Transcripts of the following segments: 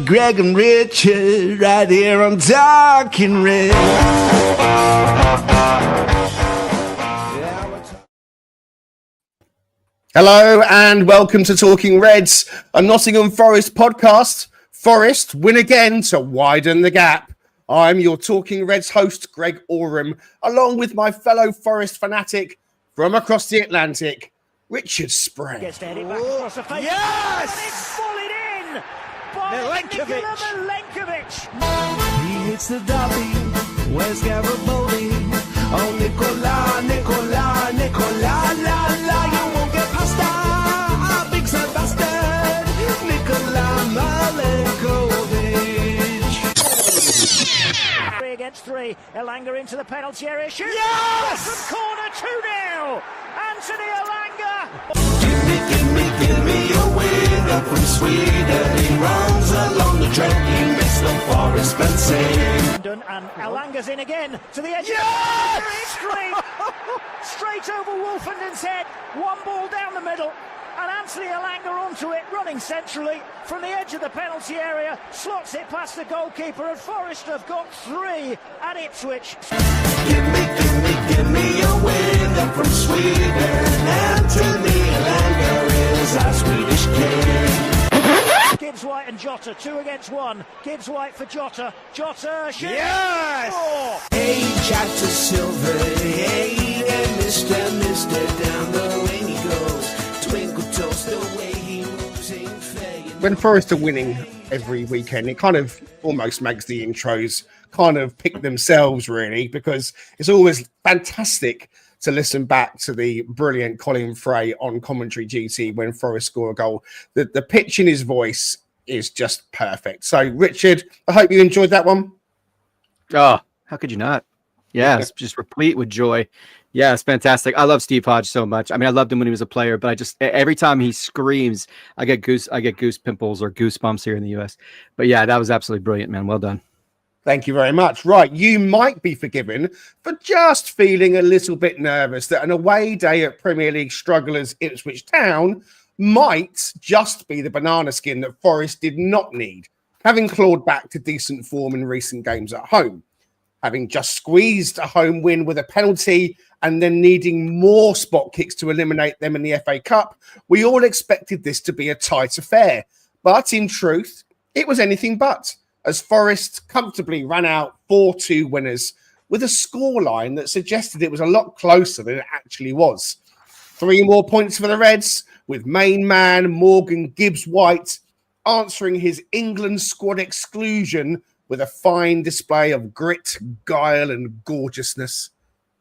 with Greg and Richard right here on Talking Red. Hello and welcome to Talking Reds, a Nottingham Forest podcast. Forest win again to widen the gap. I'm your Talking Reds host, Greg Oram, along with my fellow Forest fanatic from across the Atlantic, Richard Spray. Gets to head it back across the face. Yes! And it's volleyed in by Milenkovic. He hits the derby, where's Garibaldi? Oh, Nicola, Nicola, Nicola, la, la, you won't get past that, big sad bastard, Nicola Milenkovic. 3 against 3, Elanga into the penalty area, shoots! Yes! From corner, 2-0, Anthony Elanga! Give me a winner from Sweden. He runs along the track, he makes the Forest fans sing. And Elanga's in again to the edge. Yes! Straight over Wolfenden's head, one ball down the middle, and Anthony Elanga onto it, running centrally from the edge of the penalty area, slots it past the goalkeeper, and Forest have got 3 at Ipswich. Give me a winner from Sweden. Anthony Elanga is our Swedish king. Gibbs-White and Jota, 2 against 1. Gibbs-White for Jota. Jota shoots. Yes! Score! Hey, Jack to Silver, hey, and Mister, down the way he goes. Twinkle toes the way he moves in fair. When Forest are winning every weekend, it kind of almost makes the intros kind of pick themselves, really, because it's always fantastic to listen back to the brilliant Colin Fray on commentary duty when Forest score a goal. The pitch in his voice is just perfect. So, Richard, I hope you enjoyed that one. Oh, how could you not? Yeah, it's just replete with joy. Yeah, it's fantastic. I love Steve Hodge so much. I mean, I loved him when he was a player, but I just every time he screams, I get goose pimples or goosebumps here in the US. But yeah, that was absolutely brilliant, man. Well done. Thank you very much. Right, you might be forgiven for just feeling a little bit nervous that an away day at Premier League strugglers Ipswich Town might just be the banana skin that Forest did not need, having clawed back to decent form in recent games at home. Having just squeezed a home win with a penalty and then needing more spot kicks to eliminate them in the FA Cup, we all expected this to be a tight affair. But in truth, it was anything but, as Forest comfortably ran out 4-2 winners with a scoreline that suggested it was a lot closer than it actually was. 3 more points for the Reds, with main man Morgan Gibbs-White answering his England squad exclusion with a fine display of grit, guile and gorgeousness.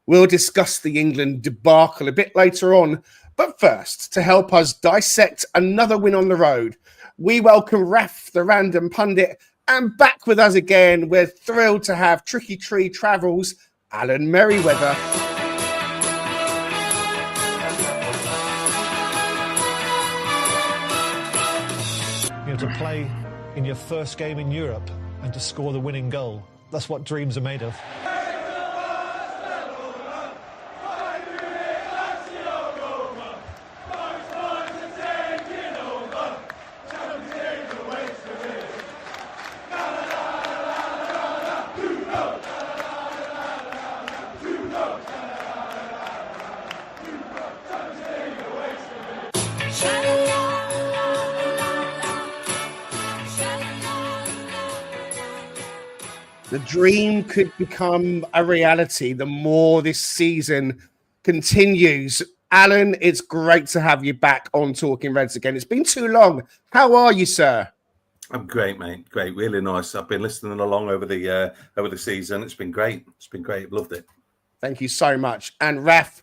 We'll discuss the England debacle a bit later on, but first, to help us dissect another win on the road, we welcome Raf, the random pundit, and back with us again, we're thrilled to have Tricky Tree Travels, Alan Merryweather. To play in your first game in Europe and to score the winning goal. That's what dreams are made of. The dream could become a reality the more this season continues. Alan, it's great to have you back on Talking Reds again. It's been too long. How are you, sir? I'm great, mate. Great, really nice. I've been listening along over the season. It's been great. It's been great. I've loved it. Thank you so much. And Raf,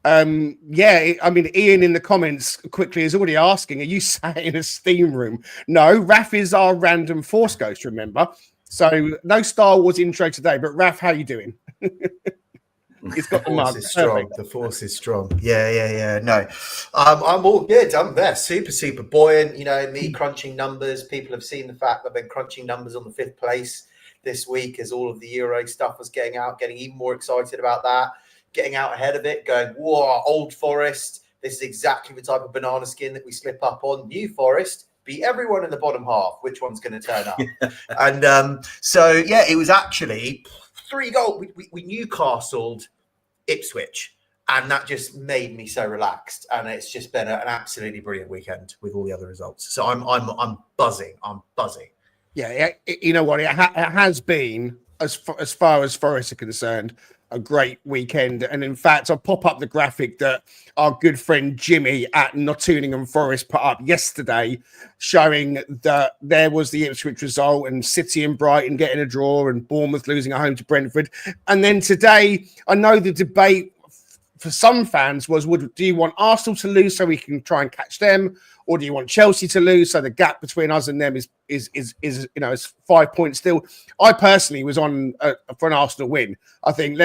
Ian in the comments quickly is already asking, are you sat in a steam room? No, Raf is our random Force Ghost, remember? So no Star Wars intro today, but Raf, how you doing? He's got the mug. The force is strong. Yeah. No, I'm all good. I'm there. Super buoyant. You know, me crunching numbers. People have seen the fact that I've been crunching numbers on the 5th place this week as all of the Euro stuff was getting out, getting even more excited about that, getting out ahead of it, going, whoa, Old Forest. This is exactly the type of banana skin that we slip up on. New Forest, beat everyone in the bottom half. Which one's going to turn up? And so, yeah, it was actually 3 goals. We Newcastled Ipswich, and that just made me so relaxed. And it's just been an absolutely brilliant weekend with all the other results. So I'm buzzing. I'm buzzing. Yeah, you know what? It has been, as far as Forest are concerned, a great weekend. And in fact, I'll pop up the graphic that our good friend Jimmy at Nottingham Forest put up yesterday, showing that there was the Ipswich result and City and Brighton getting a draw and Bournemouth losing at home to Brentford. And then today, I know the debate for some fans was, do you want Arsenal to lose so we can try and catch them, or do you want Chelsea to lose so the gap between us and them is 5 points still? I personally was on for an Arsenal win. I think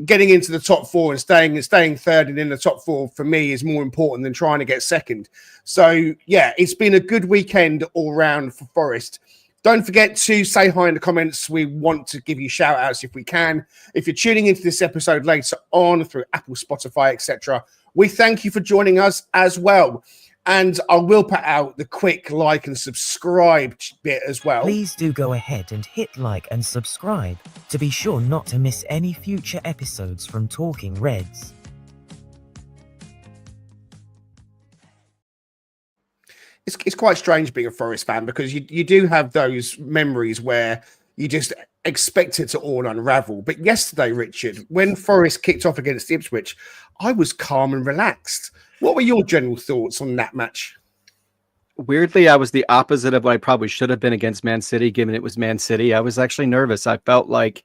getting into the top 4 and staying third and in the top 4 for me is more important than trying to get second. So yeah, it's been a good weekend all round for Forest. Don't forget to say hi in the comments. We want to give you shout outs if we can. If you're tuning into this episode later on through Apple, Spotify, etc., we thank you for joining us as well. And I will put out the quick like and subscribe bit as well. Please do go ahead and hit like and subscribe to be sure not to miss any future episodes from Talking Reds. It's quite strange being a Forest fan, because you do have those memories where you just expect it to all unravel. But yesterday, Richard, when Forest kicked off against Ipswich, I was calm and relaxed. What were your general thoughts on that match? Weirdly, I was the opposite of what I probably should have been against Man City, given it was Man City. I was actually nervous. I felt like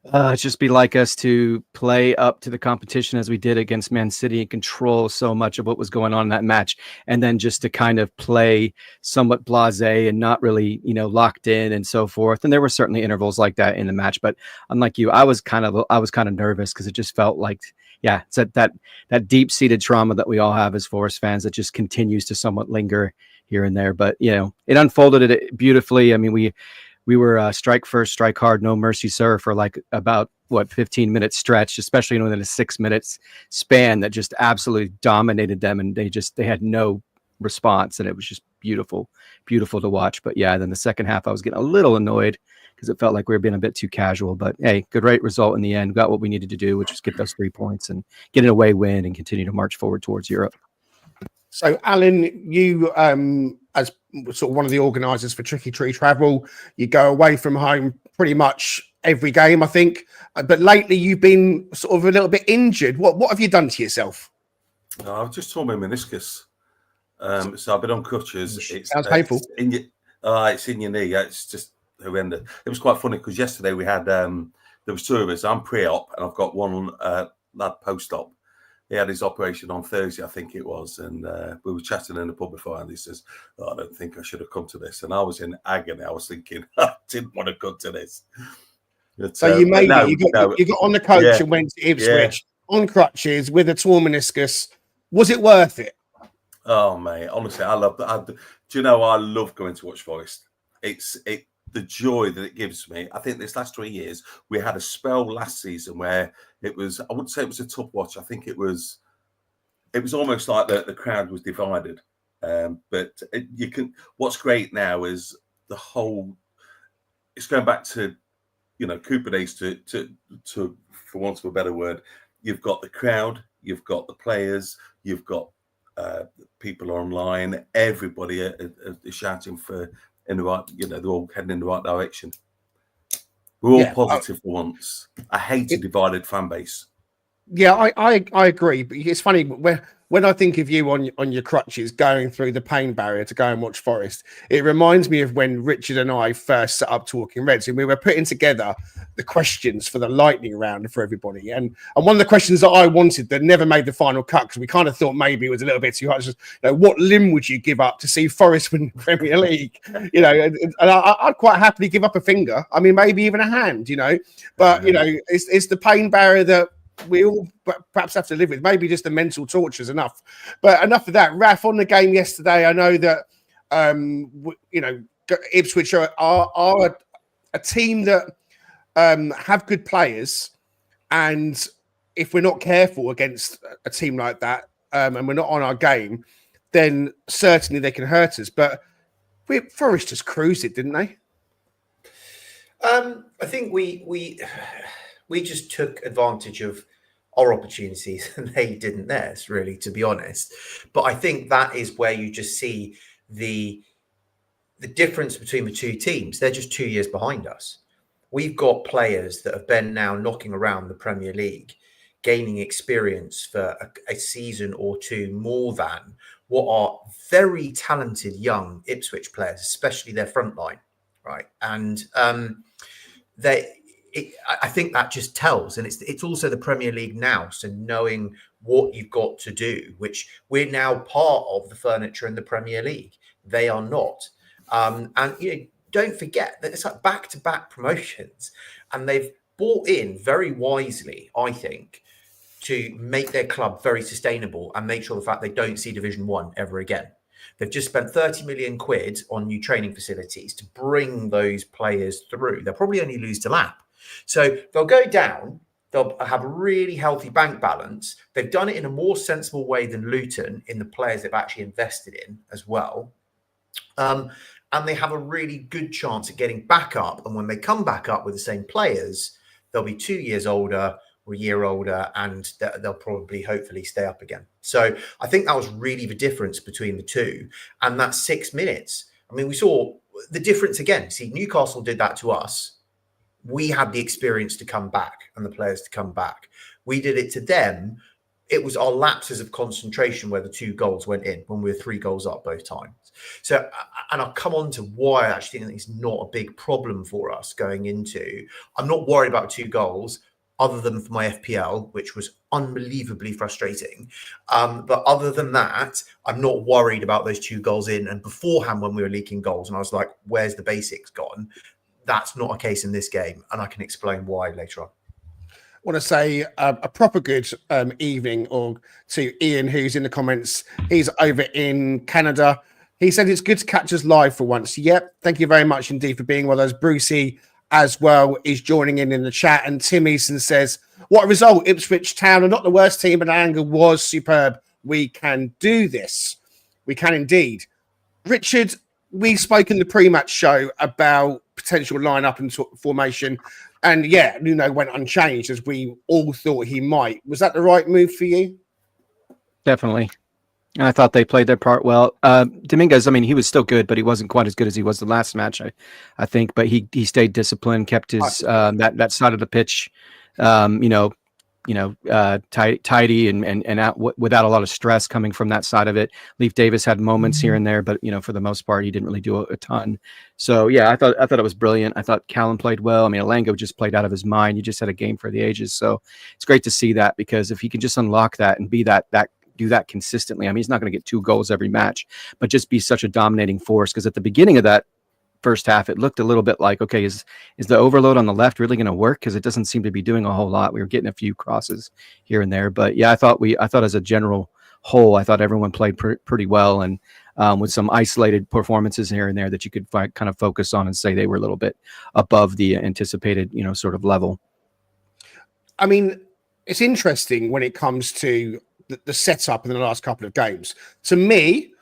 it'd just be like us to play up to the competition as we did against Man City and control so much of what was going on in that match, and then just to kind of play somewhat blasé and not really, locked in and so forth. And there were certainly intervals like that in the match, but unlike you, I was kind of nervous, because it just felt like, yeah, it's that deep-seated trauma that we all have as Forest fans that just continues to somewhat linger here and there. But it unfolded it beautifully. I mean, we were strike first, strike hard, no mercy, sir, for like about 15-minute stretch, especially within a 6 minutes span that just absolutely dominated them, and they had no response, and it was just beautiful to watch. But yeah, then the second half I was getting a little annoyed because it felt like we were being a bit too casual. But hey, great result in the end. Got what we needed to do, which was get those 3 points and get an away win and continue to march forward towards Europe. So, Alan, you, as sort of one of the organisers for Tricky Tree Travel, you go away from home pretty much every game, I think. But lately, you've been sort of a little bit injured. What have you done to yourself? I've just torn my meniscus. So I've been on crutches. Sounds painful. It's in your knee. It's just horrendous. It was quite funny because yesterday we had there was 2 of us. I'm pre-op and I've got one lad post-op. He had his operation on Thursday, I think it was, and we were chatting in the pub before, and he says, I don't think I should have come to this. And I was in agony. I was thinking, I didn't want to come to this. But, so you made it. You got on the coach and went to Ipswich on crutches with a torn meniscus. Was it worth it? Oh, mate, honestly, I love that. Do you know, I love going to watch Forest. The joy that it gives me. I think this last 3 years, we had a spell last season where it was, I wouldn't say it was a tough watch. I think it was almost like the crowd was divided. But what's great now is it's going back to, Cooper days to for want of a better word. You've got the crowd, you've got the players, you've got people online, everybody is shouting for, in the right, they're all heading in the right direction. We're all positive for once. I hate a divided fan base. Yeah, I agree. But it's funny when I think of you on your crutches going through the pain barrier to go and watch Forest, it reminds me of when Richard and I first set up Talking Reds, and we were putting together the questions for the lightning round for everybody. And one of the questions that I wanted that never made the final cut, because we kind of thought maybe it was a little bit too hard, was, what limb would you give up to see Forest win the Premier League? And I'd quite happily give up a finger. I mean, maybe even a hand, But, it's the pain barrier that we all perhaps have to live with. Maybe just the mental torture is enough. But enough of that. Raf, on the game yesterday, I know that Ipswich are a team that have good players, and if we're not careful against a team like that, and we're not on our game, then certainly they can hurt us. But Forest just cruised it, didn't they? I think we just took advantage of our opportunities and they didn't theirs, really, to be honest. But I think that is where you just see the difference between the two teams. They're just 2 years behind us. We've got players that have been now knocking around the Premier League, gaining experience for a season or two more than what are very talented young Ipswich players, especially their front line, right? And I think that just tells, and it's also the Premier League now. So knowing what you've got to do, which we're now part of the furniture in the Premier League, they are not. And don't forget that it's like back-to-back promotions, and they've bought in very wisely, I think, to make their club very sustainable and make sure the fact they don't see Division 1 ever again. They've just spent 30 million quid on new training facilities to bring those players through. They'll probably only lose to Lap. So they'll go down. They'll have a really healthy bank balance. They've done it in a more sensible way than Luton in the players they've actually invested in as well. And they have a really good chance at getting back up. And when they come back up with the same players, they'll be 2 years older or a year older, and they'll probably, hopefully, stay up again. So I think that was really the difference between the two. And that's 6 minutes. I mean, we saw the difference again. See, Newcastle did that to us. We had the experience to come back and the players to come back. We did it to them. It was our lapses of concentration where the 2 goals went in when we were 3 goals up both times. So, and I'll come on to why I actually think it's not a big problem for us going into. I'm not worried about 2 goals other than for my FPL, which was unbelievably frustrating. But other than that, I'm not worried about those 2 goals in. And beforehand, when we were leaking goals, and I was like, where's the basics gone? That's not a case in this game. And I can explain why later on. Want to say a proper good evening to Ian, who's in the comments. He's over in Canada. He said it's good to catch us live for once. Yep, thank you very much indeed for being with us. Brucey as well is joining in the chat. And Tim Easton says, what a result. Ipswich Town are not the worst team, but Anger was superb. We can do this. We can indeed. Richard, we spoke in the pre-match show about potential lineup and formation. And yeah, Nuno went unchanged as we all thought he might. Was that the right move for you? Definitely. And I thought they played their part well. Dominguez, I mean, he was still good, but he wasn't quite as good as he was the last match, I think. But he stayed disciplined, kept his that side of the pitch, tidy and out without a lot of stress coming from that side of it. Leif Davis had moments here and there, but for the most part, he didn't really do a ton. So yeah, I thought it was brilliant. I thought Callum played well. I mean, Alango just played out of his mind. He just had a game for the ages. So it's great to see that, because if he can just unlock that and be that do that consistently. I mean, he's not going to get 2 goals every match, but just be such a dominating force. Because at the beginning of that first half, it looked a little bit like, okay, is the overload on the left really going to work? Because it doesn't seem to be doing a whole lot. We were getting a few crosses here and there, but yeah, I thought as a general whole, I thought everyone played pretty well, and with some isolated performances here and there that you could kind of focus on and say they were a little bit above the anticipated, sort of level. I mean, it's interesting when it comes to the setup in the last couple of games. To me,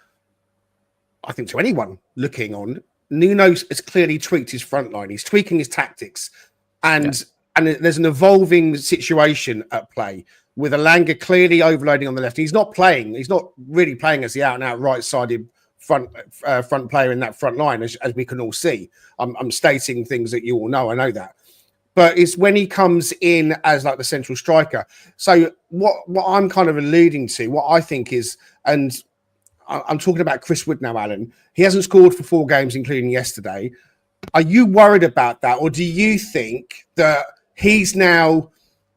I think to anyone looking on, Nuno has clearly tweaked his front line. He's tweaking his tactics, and there's an evolving situation at play with Alanga clearly overloading on the left. He's not really playing as the out-and-out right-sided front player in that front line, as we can all see. I'm stating things that you all know. I know that. But it's when he comes in as like the central striker. So what I'm kind of alluding to, what I think is, and I'm talking about Chris Wood now, Alan. He hasn't scored for 4 games, including yesterday. Are you worried about that? Or do you think that he's now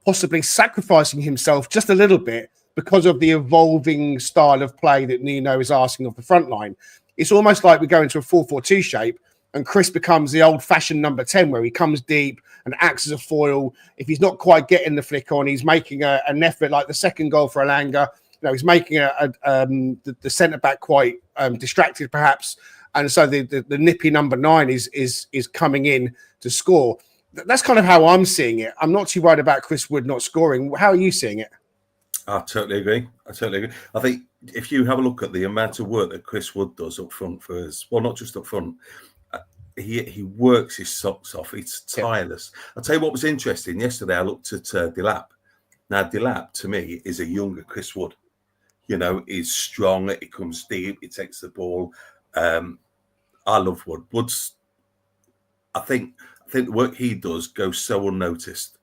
possibly sacrificing himself just a little bit because of the evolving style of play that Nuno is asking of the front line? It's almost like we go into a 4-4-2 shape and Chris becomes the old-fashioned number 10, where he comes deep and acts as a foil. If he's not quite getting the flick on, he's making an effort, like the second goal for Alanga. He's making the centre-back quite distracted, perhaps. And so the nippy number 9 is coming in to score. That's kind of how I'm seeing it. I'm not too worried about Chris Wood not scoring. How are you seeing it? I totally agree. I think if you have a look at the amount of work that Chris Wood does up front for us, well, not just up front, he works his socks off. It's tireless. I'll tell you what was interesting. Yesterday, I looked at Delap. Now, Delap, to me, is a younger Chris Wood. You know, he's strong. He comes deep. He takes the ball. I love Wood. Wood's, I think the work he does goes so unnoticed.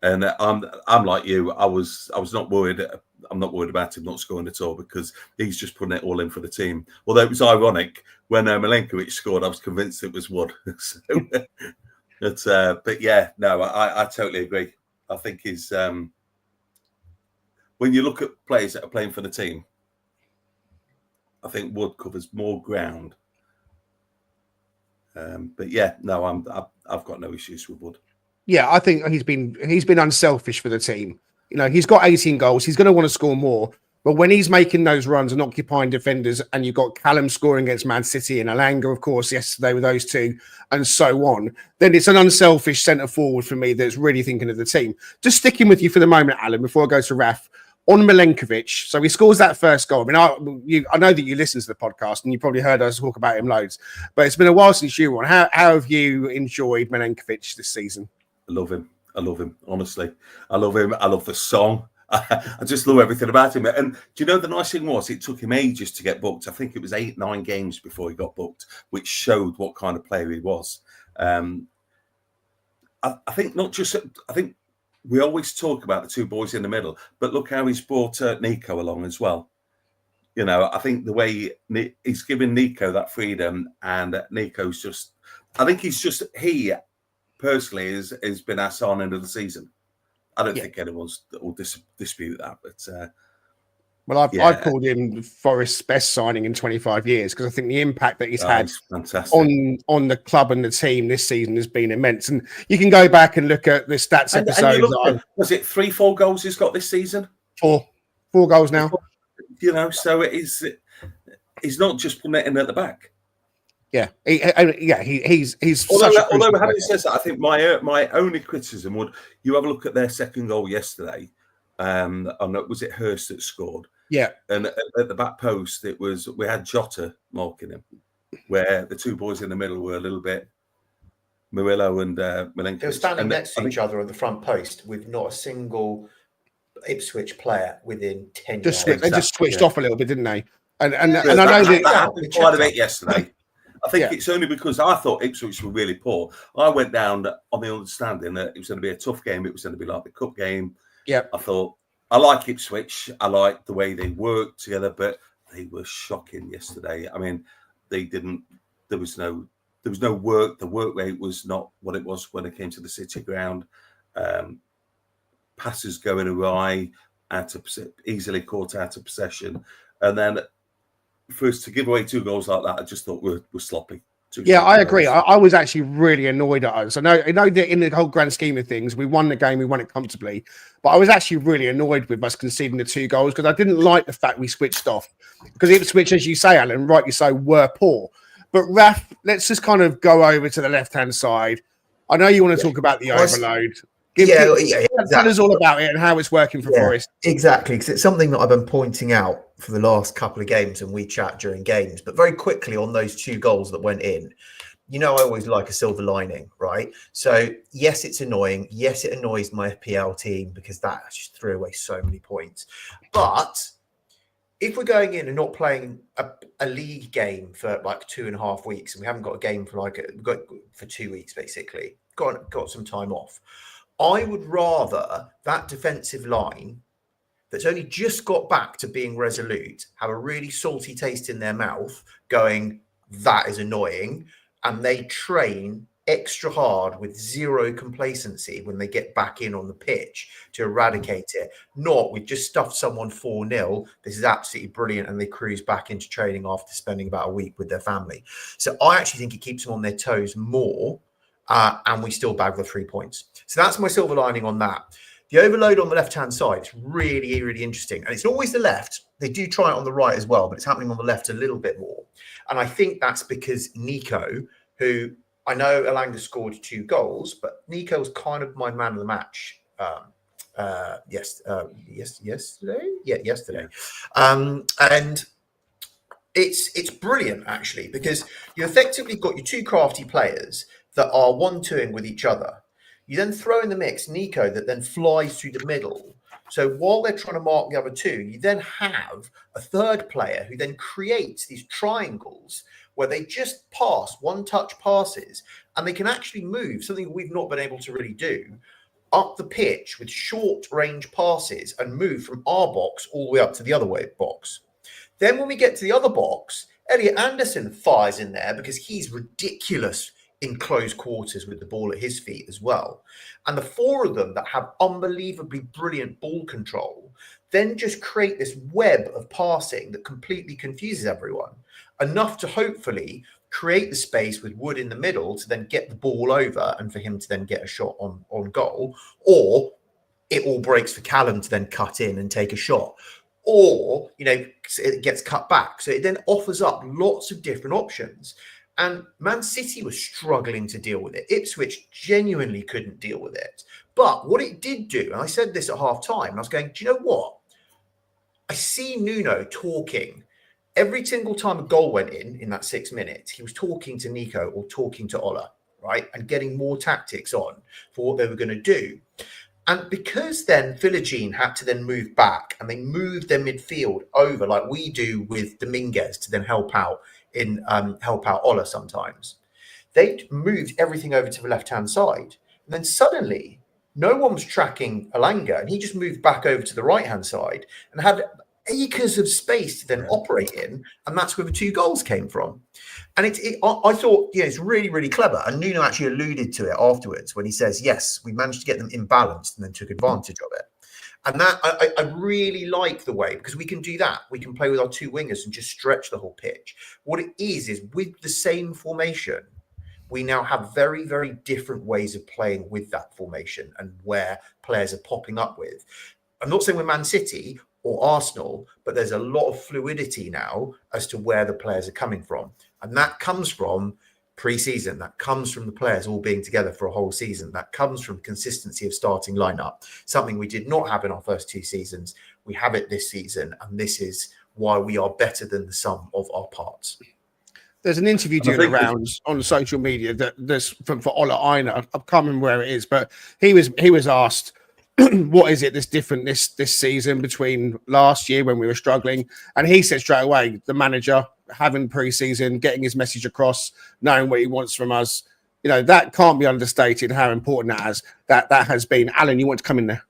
And I'm like you. I was not worried. I'm not worried about him not scoring at all because he's just putting it all in for the team. Although it was ironic when Milenkovic scored, I was convinced it was Wood. But yeah, no, I totally agree. I think he's when you look at players that are playing for the team, I think Wood covers more ground. But yeah, no, I've got no issues with Wood. Yeah, I think he's been unselfish for the team. You know, he's got 18 goals. He's going to want to score more. But when he's making those runs and occupying defenders, and you've got Callum scoring against Man City and Alanga, of course, yesterday with those two, and so on, then it's an unselfish centre forward for me that's really thinking of the team. Just sticking with you for the moment, Alan, before I go to Raf, on Milenkovic. So he scores that first goal. I mean, I know that you listen to the podcast and you probably heard us talk about him loads, but it's been a while since you were on. How have you enjoyed Milenkovic this season? I love him. Honestly. I love him. I love the song. I just love everything about him. And do you know the nice thing was it took him ages to get booked. I think it was 8-9 games before he got booked, which showed what kind of player he was. I think we always talk about the two boys in the middle, but look how he's brought Nico along as well. You know, I think the way he's given Nico that freedom, and Nico's just, I think he personally has been our signing of the season. I don't think anyone will dispute that. But well, I've called him Forest's best signing in 25 years because I think the impact that he's had on the club and the team this season has been immense. And you can go back and look at the stats episode. Was it 3-4 goals he's got this season? Four goals now. You know, so he's not just putting it in at the back. Yeah, he's. Although having said that, I think my only criticism would, you have a look at their second goal yesterday. Was it Hurst that scored? Yeah, and at the back post, we had Jota marking him, where the two boys in the middle were a little bit Murillo and Milenkovic. They were standing next to each other on the front post with not a single Ipswich player within 10 yards. They just switched off a little bit, didn't they? And I know that happened quite a bit yesterday. I think it's only because I thought Ipswich were really poor. I went down on the understanding that it was going to be a tough game. It was going to be like the cup game. Yeah, I thought I like Ipswich. I like the way they worked together, but they were shocking yesterday. I mean, they didn't. There was no work. The work rate was not what it was when it came to the City ground. Passes going awry, easily caught out of possession, and then for us to give away 2 goals like that, I just thought we're sloppy. Yeah, I agree. I was actually really annoyed at us. I know that in the whole grand scheme of things, we won the game, we won it comfortably, but I was actually really annoyed with us conceding the 2 goals because I didn't like the fact we switched off. Because Ipswich, as you say, Alan, rightly so, were poor. But Raf, let's just kind of go over to the left-hand side. I know you want to talk about the overload. Tell us all about it and how it's working for Forest. Exactly, because it's something that I've been pointing out for the last couple of games, and we chat during games. But very quickly on those 2 goals that went in, you know, I always like a silver lining, right? So yes, it's annoying. Yes, it annoys my FPL team because that just threw away so many points. But if we're going in and not playing a league game for like 2.5 weeks, and we haven't got a game for for 2 weeks, basically, got some time off. I would rather that defensive line that's only just got back to being resolute have a really salty taste in their mouth going, that is annoying, and they train extra hard with zero complacency when they get back in on the pitch to eradicate it. Not we've just stuffed someone 4-0. This is absolutely brilliant, and they cruise back into training after spending about a week with their family. So I actually think it keeps them on their toes more. And we still bag the 3 points. So that's my silver lining on that. The overload on the left-hand side is really, really interesting. And it's not always the left. They do try it on the right as well, but it's happening on the left a little bit more. And I think that's because Nico, who I know Alanga scored 2 goals, but Nico was kind of my man of the match yesterday. Yeah, yesterday. And it's brilliant actually, because you effectively got your two crafty players that are 1-2ing with each other. You then throw in the mix Nico that then flies through the middle. So while they're trying to mark the other two, you then have a third player who then creates these triangles where they just pass one-touch passes, and they can actually move, something we've not been able to really do, up the pitch with short-range passes and move from our box all the way up to the other way box. Then when we get to the other box, Elliot Anderson fires in there because he's ridiculous in close quarters with the ball at his feet as well. And the four of them that have unbelievably brilliant ball control then just create this web of passing that completely confuses everyone, enough to hopefully create the space with Wood in the middle to then get the ball over and for him to then get a shot on goal, or it all breaks for Callum to then cut in and take a shot, or, it gets cut back. So it then offers up lots of different options. And Man City was struggling to deal with it. Ipswich genuinely couldn't deal with it. But what it did do, and I said this at half time, and I was going, do you know what? I see Nuno talking. Every single time a goal went in that 6 minutes, he was talking to Nico or talking to Ola, right? And getting more tactics on for what they were going to do. And because then Philogene had to then move back, and they moved their midfield over like we do with Dominguez to then help out Ola sometimes. They moved everything over to the left-hand side. And then suddenly, no one was tracking Alanga, and he just moved back over to the right-hand side and had acres of space to then operate in, and that's where the 2 goals came from. And I thought, it's really, really clever. And Nuno actually alluded to it afterwards when he says, yes, we managed to get them imbalanced and then took advantage of it. And that I really like the way, because we can do that. We can play with our 2 wingers and just stretch the whole pitch. What it is with the same formation, we now have very, very different ways of playing with that formation and where players are popping up with. I'm not saying we're Man City or Arsenal, but there's a lot of fluidity now as to where the players are coming from. And that comes from pre-season. That comes from the players all being together for a whole season. That comes from consistency of starting lineup, something we did not have in our first 2 seasons. We have it this season, and this is why we are better than the sum of our parts. There's an interview doing around on social media that there's for Ola Aina. I can't remember where it is, but he was asked, what is it that's different this season between last year when we were struggling? And he said straight away, the manager having pre-season, getting his message across, knowing what he wants from us. That can't be understated how important that has been. Alan, you want to come in there?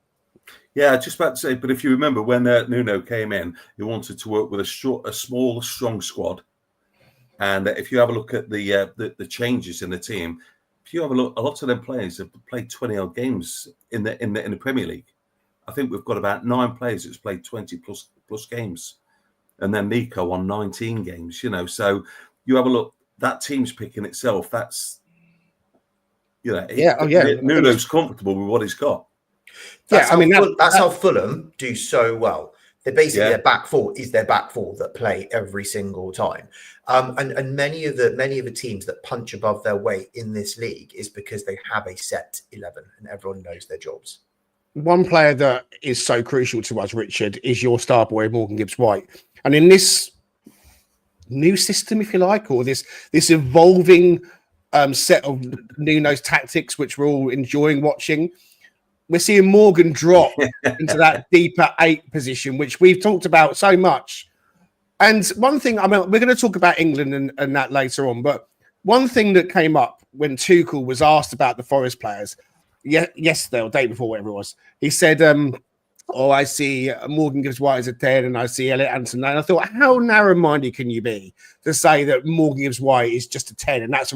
Yeah, just about to say, but if you remember when Nuno came in, he wanted to work with a small, strong squad. And if you have a look at the changes in the team, if you have a look, a lot of them players have played 20-odd games in the Premier League. I think we've got about 9 players that's played 20 plus games, and then Nico on 19 games. So you have a look. That team's picking itself. That's Nuno's comfortable with what he's got. That's how Fulham do so well. They're basically their back four is their back four that play every single time. And many of the teams that punch above their weight in this league is because they have a set 11 and everyone knows their jobs. One player that is so crucial to us, Richard, is your star boy, Morgan Gibbs-White. And in this new system, if you like, or this evolving set of Nuno's tactics, which we're all enjoying watching, we're seeing Morgan drop into that deeper 8 position, which we've talked about so much. And one thing, we're going to talk about England and that later on, but one thing that came up when Tuchel was asked about the Forest players yesterday or day before, whatever it was, he said, I see Morgan Gibbs-White as a 10 and I see Elliot Anderson. And I thought, how narrow-minded can you be to say that Morgan Gibbs-White is just a 10? And that's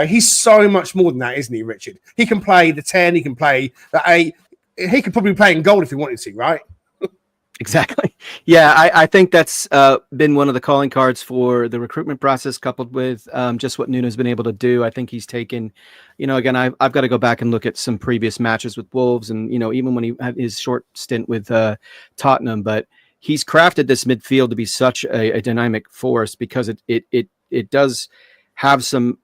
he's so much more than that, isn't he, Richard? He can play the 10, he can play the 8. He could probably play in goal if he wanted to, right? Exactly. Yeah, I think that's been one of the calling cards for the recruitment process, coupled with just what Nuno's been able to do. I think he's taken, again, I've got to go back and look at some previous matches with Wolves and, even when he had his short stint with Tottenham, but he's crafted this midfield to be such a dynamic force because it does have some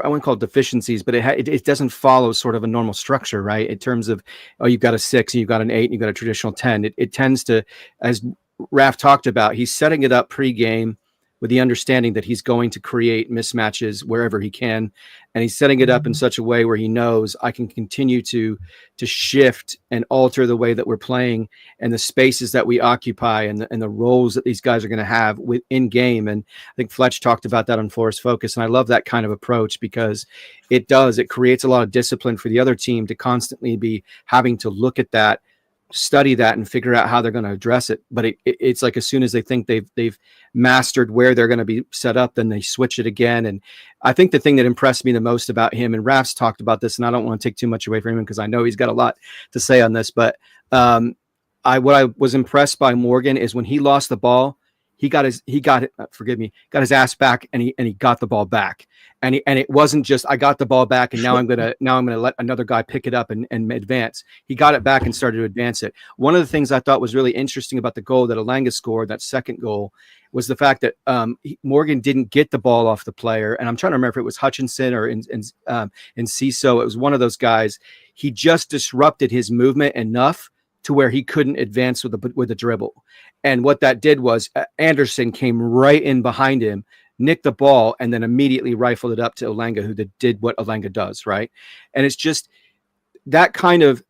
I wouldn't call it deficiencies, but it doesn't follow sort of a normal structure, right? In terms of, oh, you've got a 6 and you've got an 8 and you've got a traditional 10. It tends to, as Raf talked about, he's setting it up pre-game with the understanding that he's going to create mismatches wherever he can. And he's setting it up in such a way where he knows I can continue to shift and alter the way that we're playing and the spaces that we occupy and the roles that these guys are going to have within game. And I think Fletch talked about that on Forest Focus. And I love that kind of approach because it creates a lot of discipline for the other team to constantly be having to look at that, study that, and figure out how they're going to address it. But it's like as soon as they think they've mastered where they're going to be set up, then they switch it again. And I think the thing that impressed me the most about him, and Raf's talked about this, and I don't want to take too much away from him because I know he's got a lot to say on this, but what I was impressed by Morgan is when he lost the ball, he got his ass back and he got the ball back. And it wasn't just, I got the ball back and now I'm going to let another guy pick it up and advance. He got it back and started to advance it. One of the things I thought was really interesting about the goal that Elanga scored, that second goal, was the fact that Morgan didn't get the ball off the player. And I'm trying to remember if it was Hutchinson or in Ciso. It was one of those guys. He just disrupted his movement enough to where he couldn't advance with a dribble. And what that did was Anderson came right in behind him, nicked the ball, and then immediately rifled it up to Elanga, who did what Elanga does, right? And it's just that kind of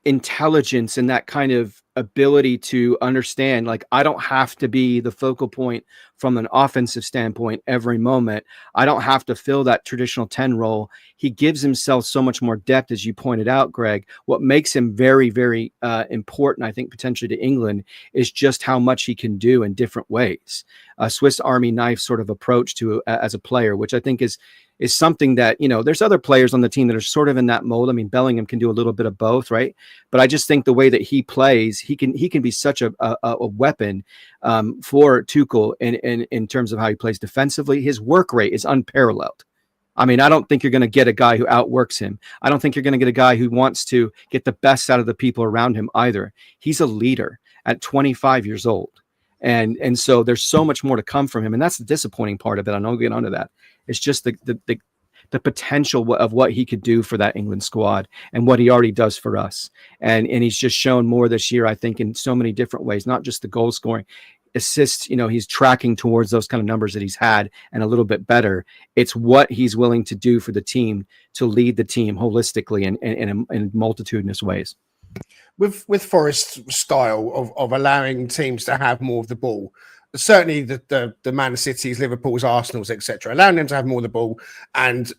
intelligence and that kind of ability to understand, like, I don't have to be the focal point from an offensive standpoint every moment. I don't have to fill that traditional 10 role. He gives himself so much more depth, as you pointed out, Greg. What makes him very, very important, I think, potentially to England is just how much he can do in different ways. A Swiss Army knife sort of approach to as a player, which I think is something that, there's other players on the team that are sort of in that mold. I mean, Bellingham can do a little bit of both, right? But I just think the way that he plays, he can be such a weapon for Tuchel in terms of how he plays defensively. His work rate is unparalleled. I mean, I don't think you're going to get a guy who outworks him. I don't think you're going to get a guy who wants to get the best out of the people around him either. He's a leader at 25 years old. And so there's so much more to come from him. And that's the disappointing part of it. I know we'll get onto that. It's just the potential of what he could do for that England squad and what he already does for us. And he's just shown more this year, I think, in so many different ways, not just the goal scoring, assists. He's tracking towards those kind of numbers that he's had and a little bit better. It's what he's willing to do for the team to lead the team holistically in multitudinous ways. With Forest's style of allowing teams to have more of the ball, certainly the Man City's, Liverpool's, Arsenal's, etc., allowing them to have more of the ball and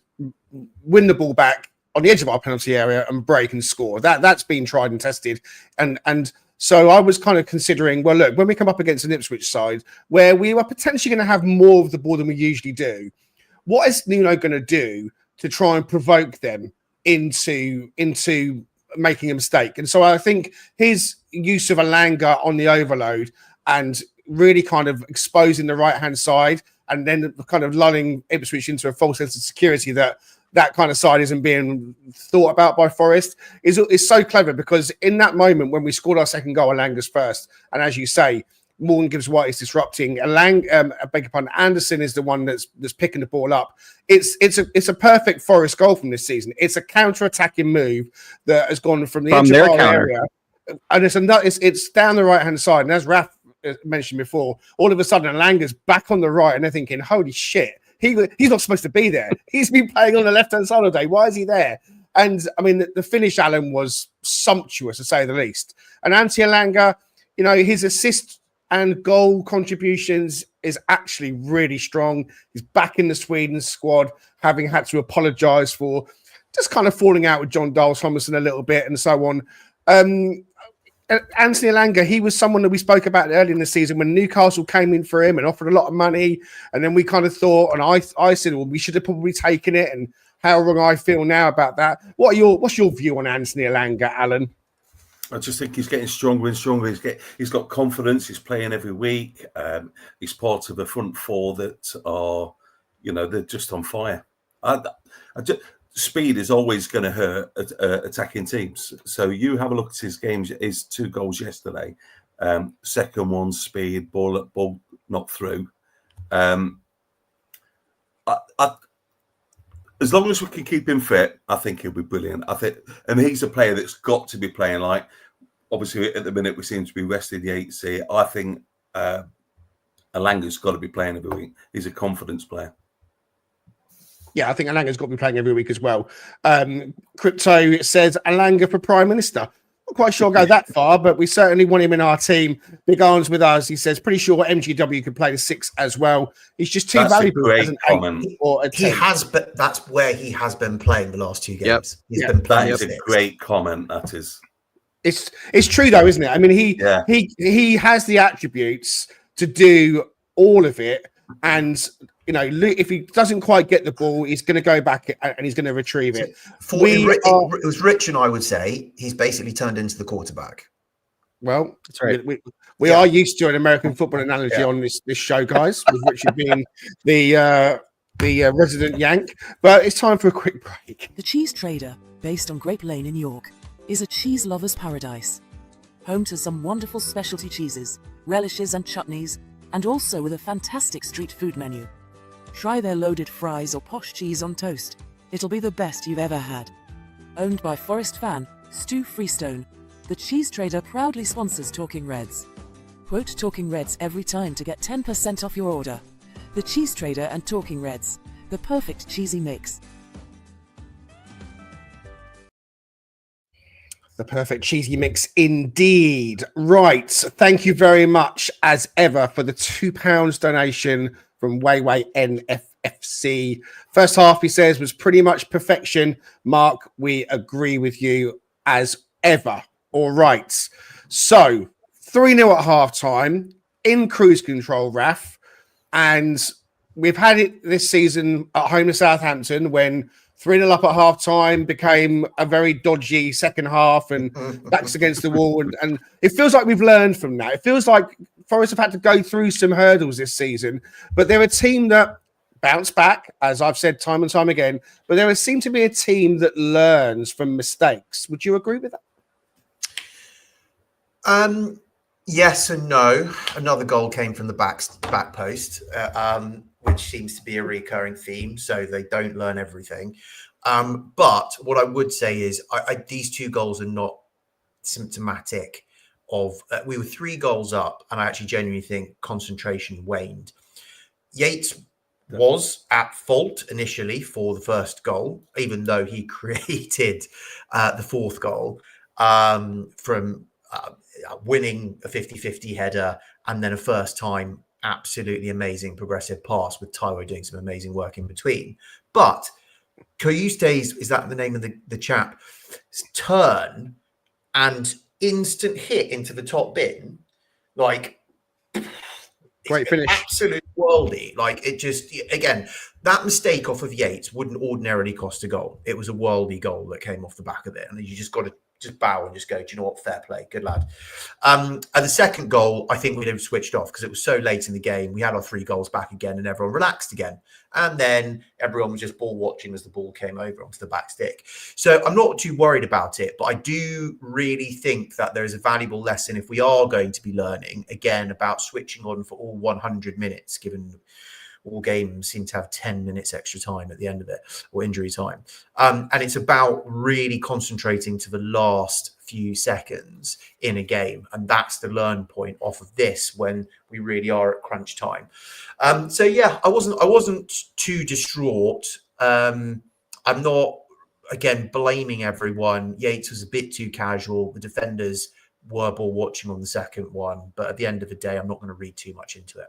win the ball back on the edge of our penalty area and break and score. That's been tried and tested. And so I was kind of considering, well, look, when we come up against an Ipswich side where we are potentially going to have more of the ball than we usually do, what is Nuno going to do to try and provoke them into making a mistake? And so I think his use of Elanga on the overload and really kind of exposing the right-hand side and then kind of lulling Ipswich into a false sense of security that kind of side isn't being thought about by Forest is so clever, because in that moment when we scored our second goal, Elanga's first, and as you say, Morgan Gibbs-White is disrupting. Anderson is the one that's picking the ball up. It's a perfect Forest goal from this season. It's a counter-attacking move that has gone from the edge of our area, and it's down the right-hand side. And as Raf mentioned before, all of a sudden Elanga's back on the right, and they're thinking, "Holy shit, he's not supposed to be there. He's been playing on the left-hand side all day. Why is he there?" And I mean, the finish, Alan, was sumptuous to say the least. And Anti Elanga, his assist and goal contributions is actually really strong. He's back in the Sweden squad, having had to apologise for just kind of falling out with John Dahl Thomason a little bit and so on. Anthony Elanga, he was someone that we spoke about early in the season when Newcastle came in for him and offered a lot of money. And then we kind of thought, and I said, well, we should have probably taken it. And how wrong I feel now about that. What's your view on Anthony Elanga, Alan? I just think he's getting stronger and stronger. He's got confidence. He's playing every week. He's part of the front four that are, they're just on fire. Speed is always going to hurt attacking teams. So you have a look at his games. His 2 goals yesterday. Second one, speed, ball not through. as long as we can keep him fit, I think he'll be brilliant. I think, and he's a player that's got to be playing. Like, obviously, at the minute we seem to be resting Yates here. I think Alanga's got to be playing every week. He's a confidence player. Yeah, I think Alanga's got to be playing every week as well. Crypto says Alanga for Prime Minister. Not quite sure I'll go that far, but we certainly want him in our team. Big Arms with us. He says, pretty sure MGW could play the 6 as well. He's just too valuable as an 8 or a 10. He has, but that's where he has been playing the last 2 games. Yep. He's been playing. That is a great comment. That is. It's true though, isn't it? I mean, he has the attributes to do all of it, and you know, if he doesn't quite get the ball, he's going to go back and he's going to retrieve it. It was Rich and I would say he's basically turned into the quarterback. Well, that's right. We are used to an American football analogy on this show, guys, with Richard being the resident Yank. But it's time for a quick break. The Cheese Trader, based on Grape Lane in York, is a cheese lover's paradise. Home to some wonderful specialty cheeses, relishes and chutneys, and also with a fantastic street food menu. Try their loaded fries or posh cheese on toast. It'll be the best you've ever had. Owned by Forest fan Stu Freestone, the Cheese Trader proudly sponsors Talking Reds. Quote Talking Reds every time to get 10% off your order. The Cheese Trader and Talking Reds, the perfect cheesy mix. The perfect cheesy mix indeed. Right. Thank you very much, as ever, for the £2 donation from Wayway NFFC. First half, he says, was pretty much perfection. Mark, we agree with you as ever. All right. So 3-0 at halftime in cruise control, Raf. And we've had it this season at home to Southampton when 3-0 up at half-time became a very dodgy second half and backs against the wall. And it feels like we've learned from that. It feels like Forest have had to go through some hurdles this season, but they're a team that bounce back, as I've said time and time again, but there seems to be a team that learns from mistakes. Would you agree with that? Yes and no. Another goal came from the back post, which seems to be a recurring theme. So they don't learn everything. But what I would say is these 2 goals are not symptomatic of we were 3 goals up, and I actually genuinely think concentration waned. Yates was at fault initially for the first goal, even though he created the 4th goal from winning a 50-50 header and then a first time absolutely amazing progressive pass with Taiwo doing some amazing work in between. But Koyuste's, is that the name of the chap, turn and instant hit into the top bin, like great finish, absolute worldy. Like it just, again, that mistake off of Yates wouldn't ordinarily cost a goal. It was a worldy goal that came off the back of it, and you just got to just bow and just go, do you know what, fair play, good lad. And the second goal, I think we'd have switched off because it was so late in the game. We had our 3 goals back again and everyone relaxed again. And then everyone was just ball watching as the ball came over onto the back stick. So I'm not too worried about it, but I do really think that there is a valuable lesson if we are going to be learning, again, about switching on for all 100 minutes, given all games seem to have 10 minutes extra time at the end of it, or injury time. And it's about really concentrating to the last few seconds in a game. And that's the learn point off of this when we really are at crunch time. So yeah, I wasn't too distraught. I'm not, again, blaming everyone. Yates was a bit too casual. The defenders were ball watching on the second one. But at the end of the day, I'm not going to read too much into it.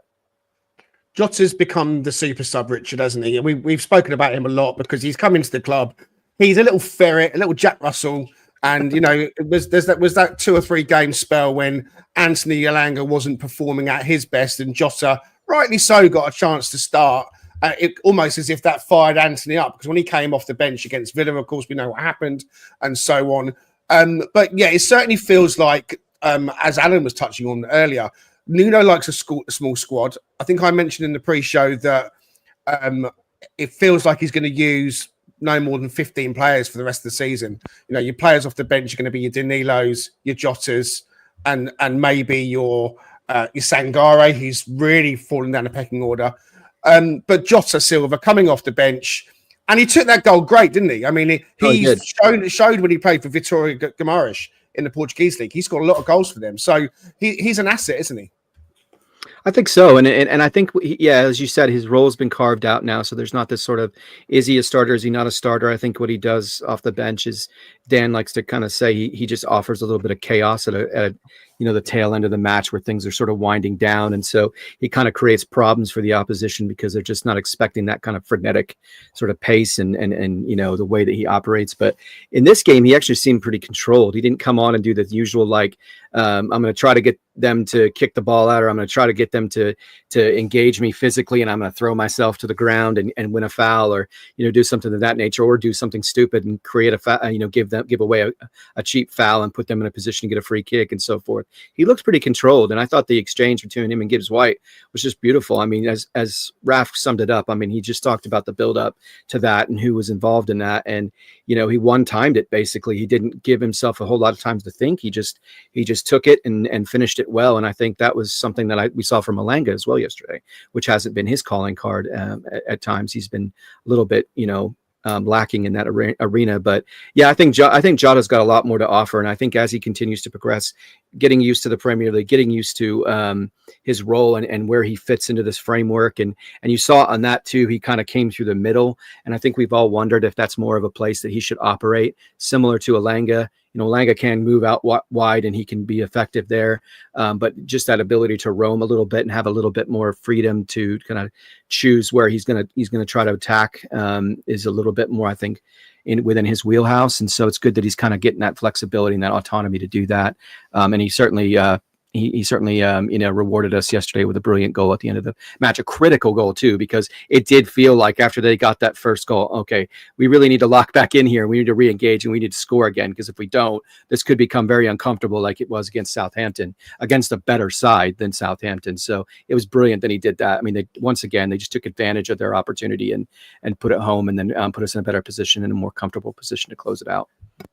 Jota's become the super sub, Richard, hasn't he? We've spoken about him a lot because he's come into the club. He's a little ferret, a little Jack Russell. And, you know, was that 2 or 3 game spell when Anthony Alanga wasn't performing at his best and Jota, rightly so, got a chance to start. It almost as if that fired Anthony up, because when he came off the bench against Villa, of course, we know what happened and so on. But yeah, it certainly feels like, as Alan was touching on earlier, Nuno likes a small squad. I think I mentioned in the pre-show that it feels like he's going to use no more than 15 players for the rest of the season. You know, your players off the bench are going to be your Danilos, your Jotas, and maybe your Sangare, who's really fallen down the pecking order. But Jota Silva coming off the bench, And he took that goal great, didn't he? I mean, He did. showed when he played for Vitória Guimarães in the Portuguese league. He scored a lot of goals for them. So he's an asset, isn't he? I think so, and I think as you said, his role's been carved out now. So there's not this sort of, is he a starter? Is he not a starter? I think what he does off the bench is, Dan likes to kind of say, he just offers a little bit of chaos at the tail end of the match where things are sort of winding down, and so he kind of creates problems for the opposition because they're just not expecting that kind of frenetic sort of pace and the way that he operates. But in this game, he actually seemed pretty controlled. He didn't come on and do the usual I'm going to try to get them to kick the ball out, or I'm going to try to get them to engage me physically, and I'm going to throw myself to the ground and win a foul, or do something of that nature, or do something stupid and create a give away a cheap foul and put them in a position to get a free kick and so forth. He looks pretty controlled, and I thought the exchange between him and Gibbs-White was just beautiful. I mean, as Raf summed it up, I mean, he just talked about the build up to that and who was involved in that, and he one-timed it basically. He didn't give himself a whole lot of time to think. He just took it and finished it well. And I think that was something that we saw from Malanga as well yesterday, which hasn't been his calling card at times. He's been a little bit, lacking in that arena. But yeah, I think Jota's got a lot more to offer. And I think as he continues to progress, getting used to the Premier League, getting used to his role and where he fits into this framework. And you saw on that too, he kind of came through the middle. And I think we've all wondered if that's more of a place that he should operate, similar to Elanga. Elanga can move out wide and he can be effective there. But just that ability to roam a little bit and have a little bit more freedom to kind of choose where he's going to try to attack is a little bit more, I think, within his wheelhouse. And so it's good that he's kind of getting that flexibility and that autonomy to do that. And he certainly rewarded us yesterday with a brilliant goal at the end of the match, a critical goal too, because it did feel like after they got that first goal, okay, we really need to lock back in here. We need to re-engage and we need to score again, because if we don't, this could become very uncomfortable, like it was against Southampton, against a better side than Southampton. So it was brilliant that he did that. I mean, they just took advantage of their opportunity and put it home, and then put us in a better position, in a more comfortable position to close it out.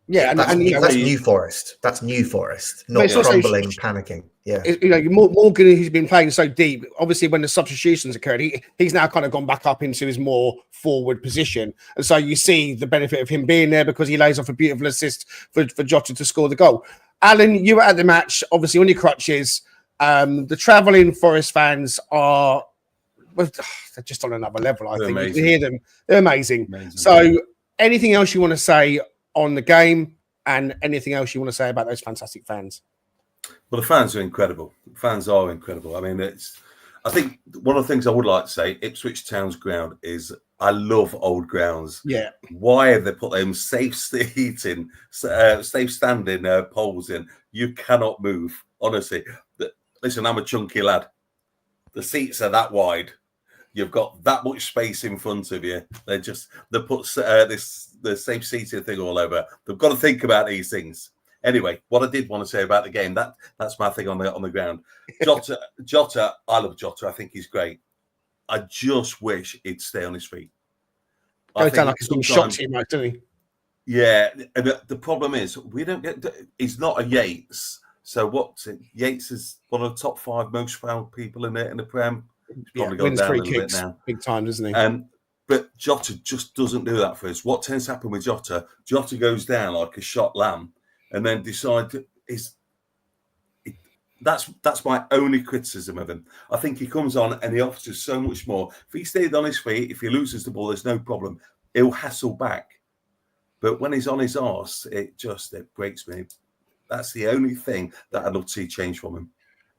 Yeah, that's New Forest. That's New Forest, not crumbling, panicking. Yeah, Morgan, who's been playing so deep, obviously when the substitutions occurred, he's now kind of gone back up into his more forward position, and so you see the benefit of him being there because he lays off a beautiful assist for Jota to score the goal. Alan, you were at the match, obviously on your crutches. The travelling Forest fans are they're just on another level. I think you can hear them; they're amazing. So, anything else you want to say on the game, and anything else you want to say about those fantastic fans? Well, the fans are incredible. Fans are incredible. I mean, I think one of the things I would like to say, Ipswich Town's ground is, I love old grounds. Yeah. Why have they put them safe standing poles in? You cannot move, honestly. Listen, I'm a chunky lad. The seats are that wide. You've got that much space in front of you. They put the safe seating thing all over. They've got to think about these things. Anyway, what I did want to say about the game, that's my thing on the ground. Jota, I love Jota. I think he's great. I just wish he'd stay on his feet. Goes down like he's been shot too much, doesn't he? Yeah, and the problem is we don't get. He's not a Yates. So Yates is one of the top 5 most fouled people in the Prem. He's probably gone down a little bit now. Big time, doesn't he? But Jota just doesn't do that for us. What tends to happen with Jota goes down like a shot lamb, and then that's my only criticism of him. I think he comes on and he offers us so much more. If he stayed on his feet, if he loses the ball, there's no problem. He'll hassle back. But when he's on his arse, it breaks me. That's the only thing that I'd love to see change from him.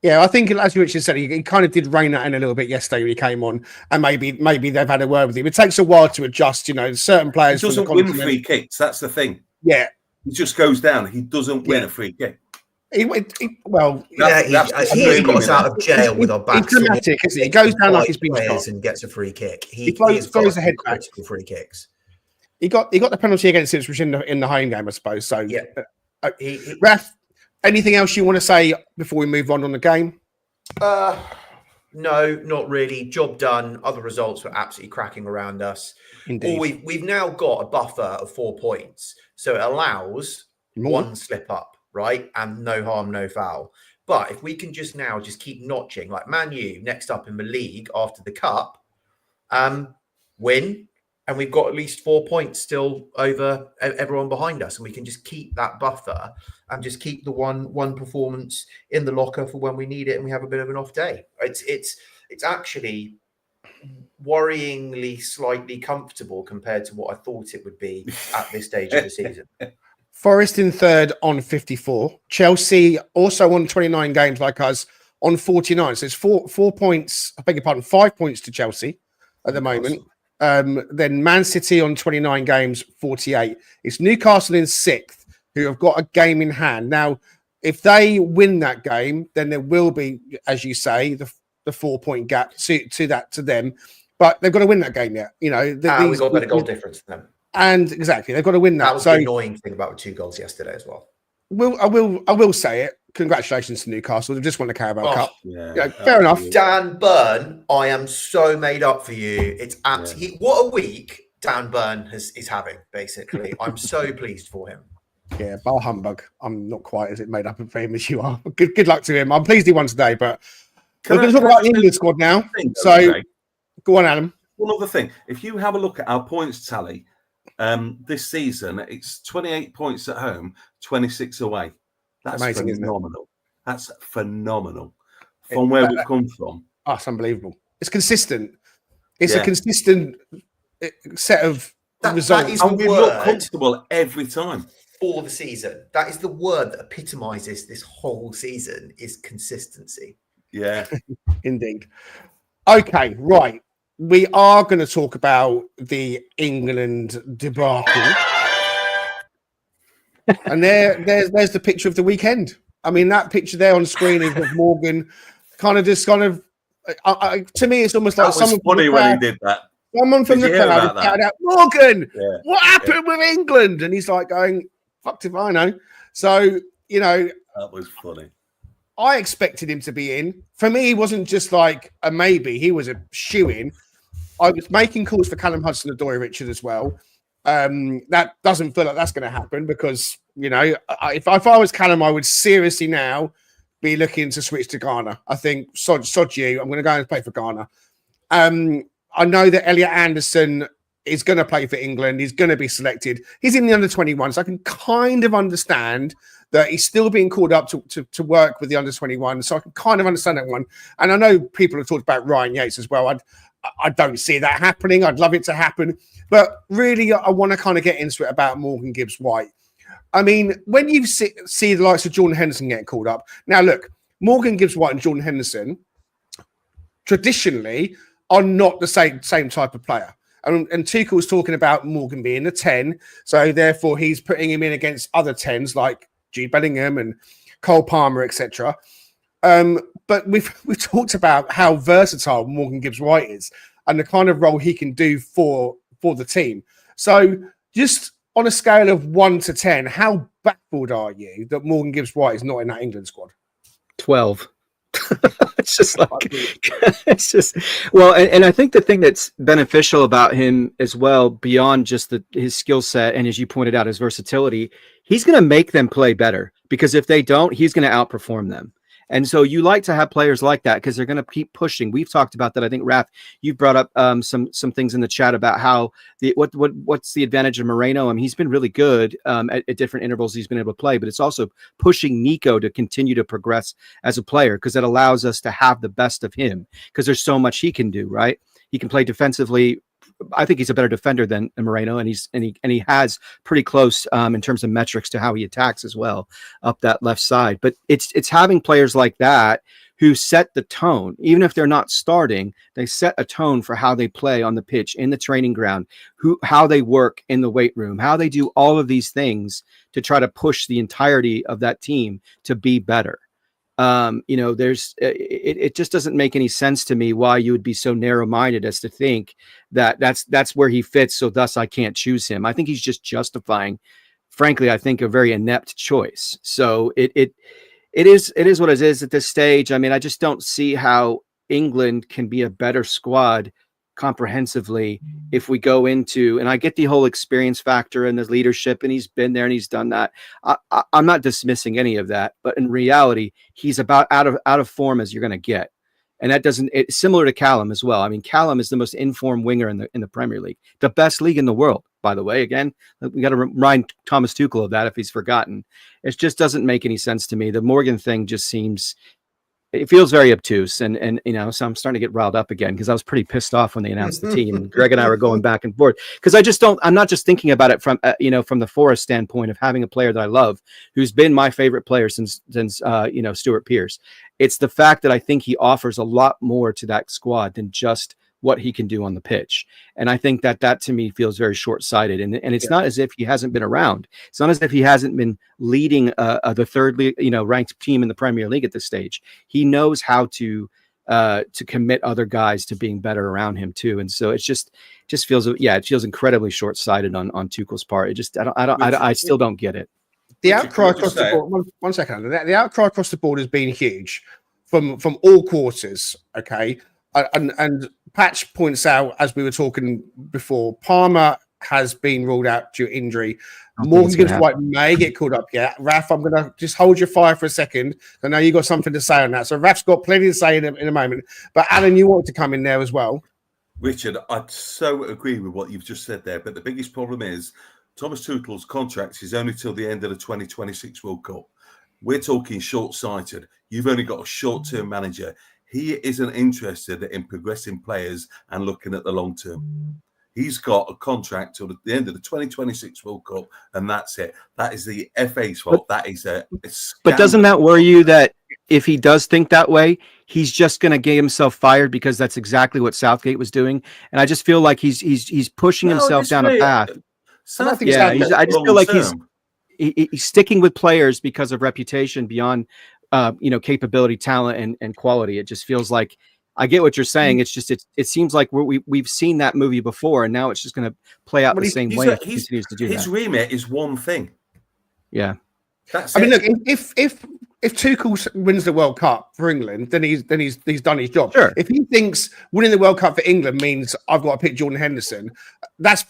Yeah, I think, as Richard said, he kind of did rein that in a little bit yesterday when he came on, and maybe they've had a word with him. It takes a while to adjust, certain players. He doesn't win free kicks. That's the thing. Yeah, he just goes down. He doesn't win a free kick. He got us out of jail with our backs. He's dramatic, isn't he? He goes down like he's been shot and gets a free kick. He throws the head back. Free kicks. He got the penalty against Ipswich in the home game, I suppose. So yeah. Raf, anything else you want to say before we move on the game? No, not really. Job done. Other results were absolutely cracking around us. Indeed. We've now got a buffer of 4 points, so it allows one slip up, right, and no harm, no foul. But if we can just keep notching, like Man U next up in the league after the cup, win, and we've got at least 4 points still over everyone behind us, and we can just keep that buffer and just keep the one performance in the locker for when we need it and we have a bit of an off day. It's actually worryingly slightly comfortable compared to what I thought it would be at this stage of the season. Forest in third on 54. Chelsea also on 29 games like us on 49. So it's 4 points, I beg your pardon, 5 points to Chelsea at the moment. Then Man City on 29 games, 48. It's Newcastle in sixth, who have got a game in hand. Now, if they win that game, then there will be, as you say, the 4 point gap to them. But they've got to win that game yet. You know, we've got a better goal difference than them. And exactly, they've got to win that. That was the annoying thing about the 2 goals yesterday as well. I will say it. Congratulations to Newcastle. They've just won the Carabao Cup. Yeah, fair enough. Dan Burn, I am so made up for you. It's absolutely what a week Dan Burn is having, basically. I'm so pleased for him. Yeah, bar humbug. I'm not quite as made up for him as you are. Good luck to him. I'm pleased he won today, but we're going to talk about the England squad now. So go on, Adam. One other thing. If you have a look at our points tally, this season, it's 28 points at home, 26 away. That's amazing, phenomenal. That's phenomenal from where we've come from. Oh, it's unbelievable. It's consistent. It's a consistent set of results. And we look comfortable every time. For the season. That is the word that epitomizes this whole season is consistency. Yeah. Indeed. Okay, right. We are going to talk about the England debacle. And there's the picture of the weekend. I mean, that picture there on screen is of Morgan to me, it's almost like someone funny when he did that. Someone from the crowd shouted out, Morgan, what happened with England? And he's like going, fucked if I know. So, you know. That was funny. I expected him to be in. For me, he wasn't just like a maybe. He was a shoo-in. I was making calls for Callum Hudson-Odoi, Richard, as well. That doesn't feel like that's going to happen because, you know, if I was Callum, I would seriously now be looking to switch to Ghana. I think, sod you, I'm going to go and play for Ghana. I know that Elliot Anderson is going to play for England. He's going to be selected. He's in the under-21, so I can kind of understand that he's still being called up to work with the under-21, so I can kind of understand that one. And I know people have talked about Ryan Yates as well. I don't see that happening. I'd love it to happen. But really, I want to kind of get into it about Morgan Gibbs-White. I mean, when you see the likes of Jordan Henderson getting called up. Now, look, Morgan Gibbs-White and Jordan Henderson traditionally are not the same type of player. And Tuchel's talking about Morgan being a 10. So, therefore, he's putting him in against other 10s like Jude Bellingham and Cole Palmer, etc. But we've talked about how versatile Morgan Gibbs-White is and the kind of role he can do for the team. So just on a scale of 1 to 10, how baffled are you that Morgan Gibbs-White is not in that England squad? 12. It's just like, it's just, well, and I think the thing that's beneficial about him as well, beyond just his skill set and, as you pointed out, his versatility, he's going to make them play better, because if they don't, he's going to outperform them. And so you like to have players like that because they're going to keep pushing. We've talked about that. I think, Raph, you brought up some things in the chat about how what's the advantage of Moreno. I mean, he's been really good at different intervals he's been able to play, but it's also pushing Nico to continue to progress as a player, because it allows us to have the best of him, because there's so much he can do, right? He can play defensively. I think he's a better defender than Moreno, and he has pretty close in terms of metrics to how he attacks as well up that left side. But it's having players like that who set the tone, even if they're not starting. They set a tone for how they play on the pitch, in the training ground, how they work in the weight room, how they do all of these things to try to push the entirety of that team to be better. You know, it just doesn't make any sense to me why you would be so narrow-minded as to think that that's where he fits, so thus I can't choose him. I think he's just justifying, frankly, I think, a very inept choice. So it is what it is at this stage. I mean, I just don't see how England can be a better squad comprehensively if we go into, and I get the whole experience factor and the leadership, and he's been there and he's done that. I'm not dismissing any of that, but in reality, he's about out of form as you're going to get. And that doesn't, it's similar to Callum as well. I mean, Callum is the most informed winger in the Premier League, the best league in the world, by the way. Again, we got to remind Thomas Tuchel of that if he's forgotten. It just doesn't make any sense to me. The Morgan thing just seems, it feels very obtuse, and you know, so I'm starting to get riled up again because I was pretty pissed off when they announced the team. And Greg and I were going back and forth because I just don't. I'm not just thinking about it from you know, from the Forest standpoint of having a player that I love, who's been my favorite player since you know, Stuart Pearce. It's the fact that I think he offers a lot more to that squad than just what he can do on the pitch. And I think that to me feels very short-sighted. And it's not as if he hasn't been around. It's not as if he hasn't been leading the third, you know, ranked team in the Premier League at this stage. He knows how to commit other guys to being better around him too. And so it just feels, it feels incredibly short-sighted on Tuchel's part. It just, I still don't get it. The outcry across the board. One second. The outcry across the board has been huge from all quarters. Okay. And Patch points out, as we were talking before, Palmer has been ruled out due to injury. Morgan Gibbs-White may get called up yet. Raf, I'm going to just hold your fire for a second. I know you got something to say on that. So Raf's got plenty to say in a moment. But Alan, you wanted to come in there as well. Richard, I so agree with what you've just said there. But the biggest problem is Thomas Tuchel's contract is only till the end of the 2026 World Cup. We're talking short-sighted. You've only got a short-term manager. He isn't interested in progressing players and looking at the long term. He's got a contract till the end of the 2026 World Cup, and that's it. That is the FA's fault. That is a But doesn't that worry you that if he does think that way, he's just going to get himself fired because that's exactly what Southgate was doing? And I just feel like he's pushing himself down a path. I just feel like he's sticking with players because of reputation beyond you know, capability, talent, and quality. It just feels like, I get what you're saying. It's just, it seems like we've seen that movie before, and now it's just going to play out the same way. If he continues to do his remit is one thing. Yeah. I mean, look, if Tuchel wins the World Cup for England, then he's done his job. Sure. If he thinks winning the World Cup for England means I've got to pick Jordan Henderson,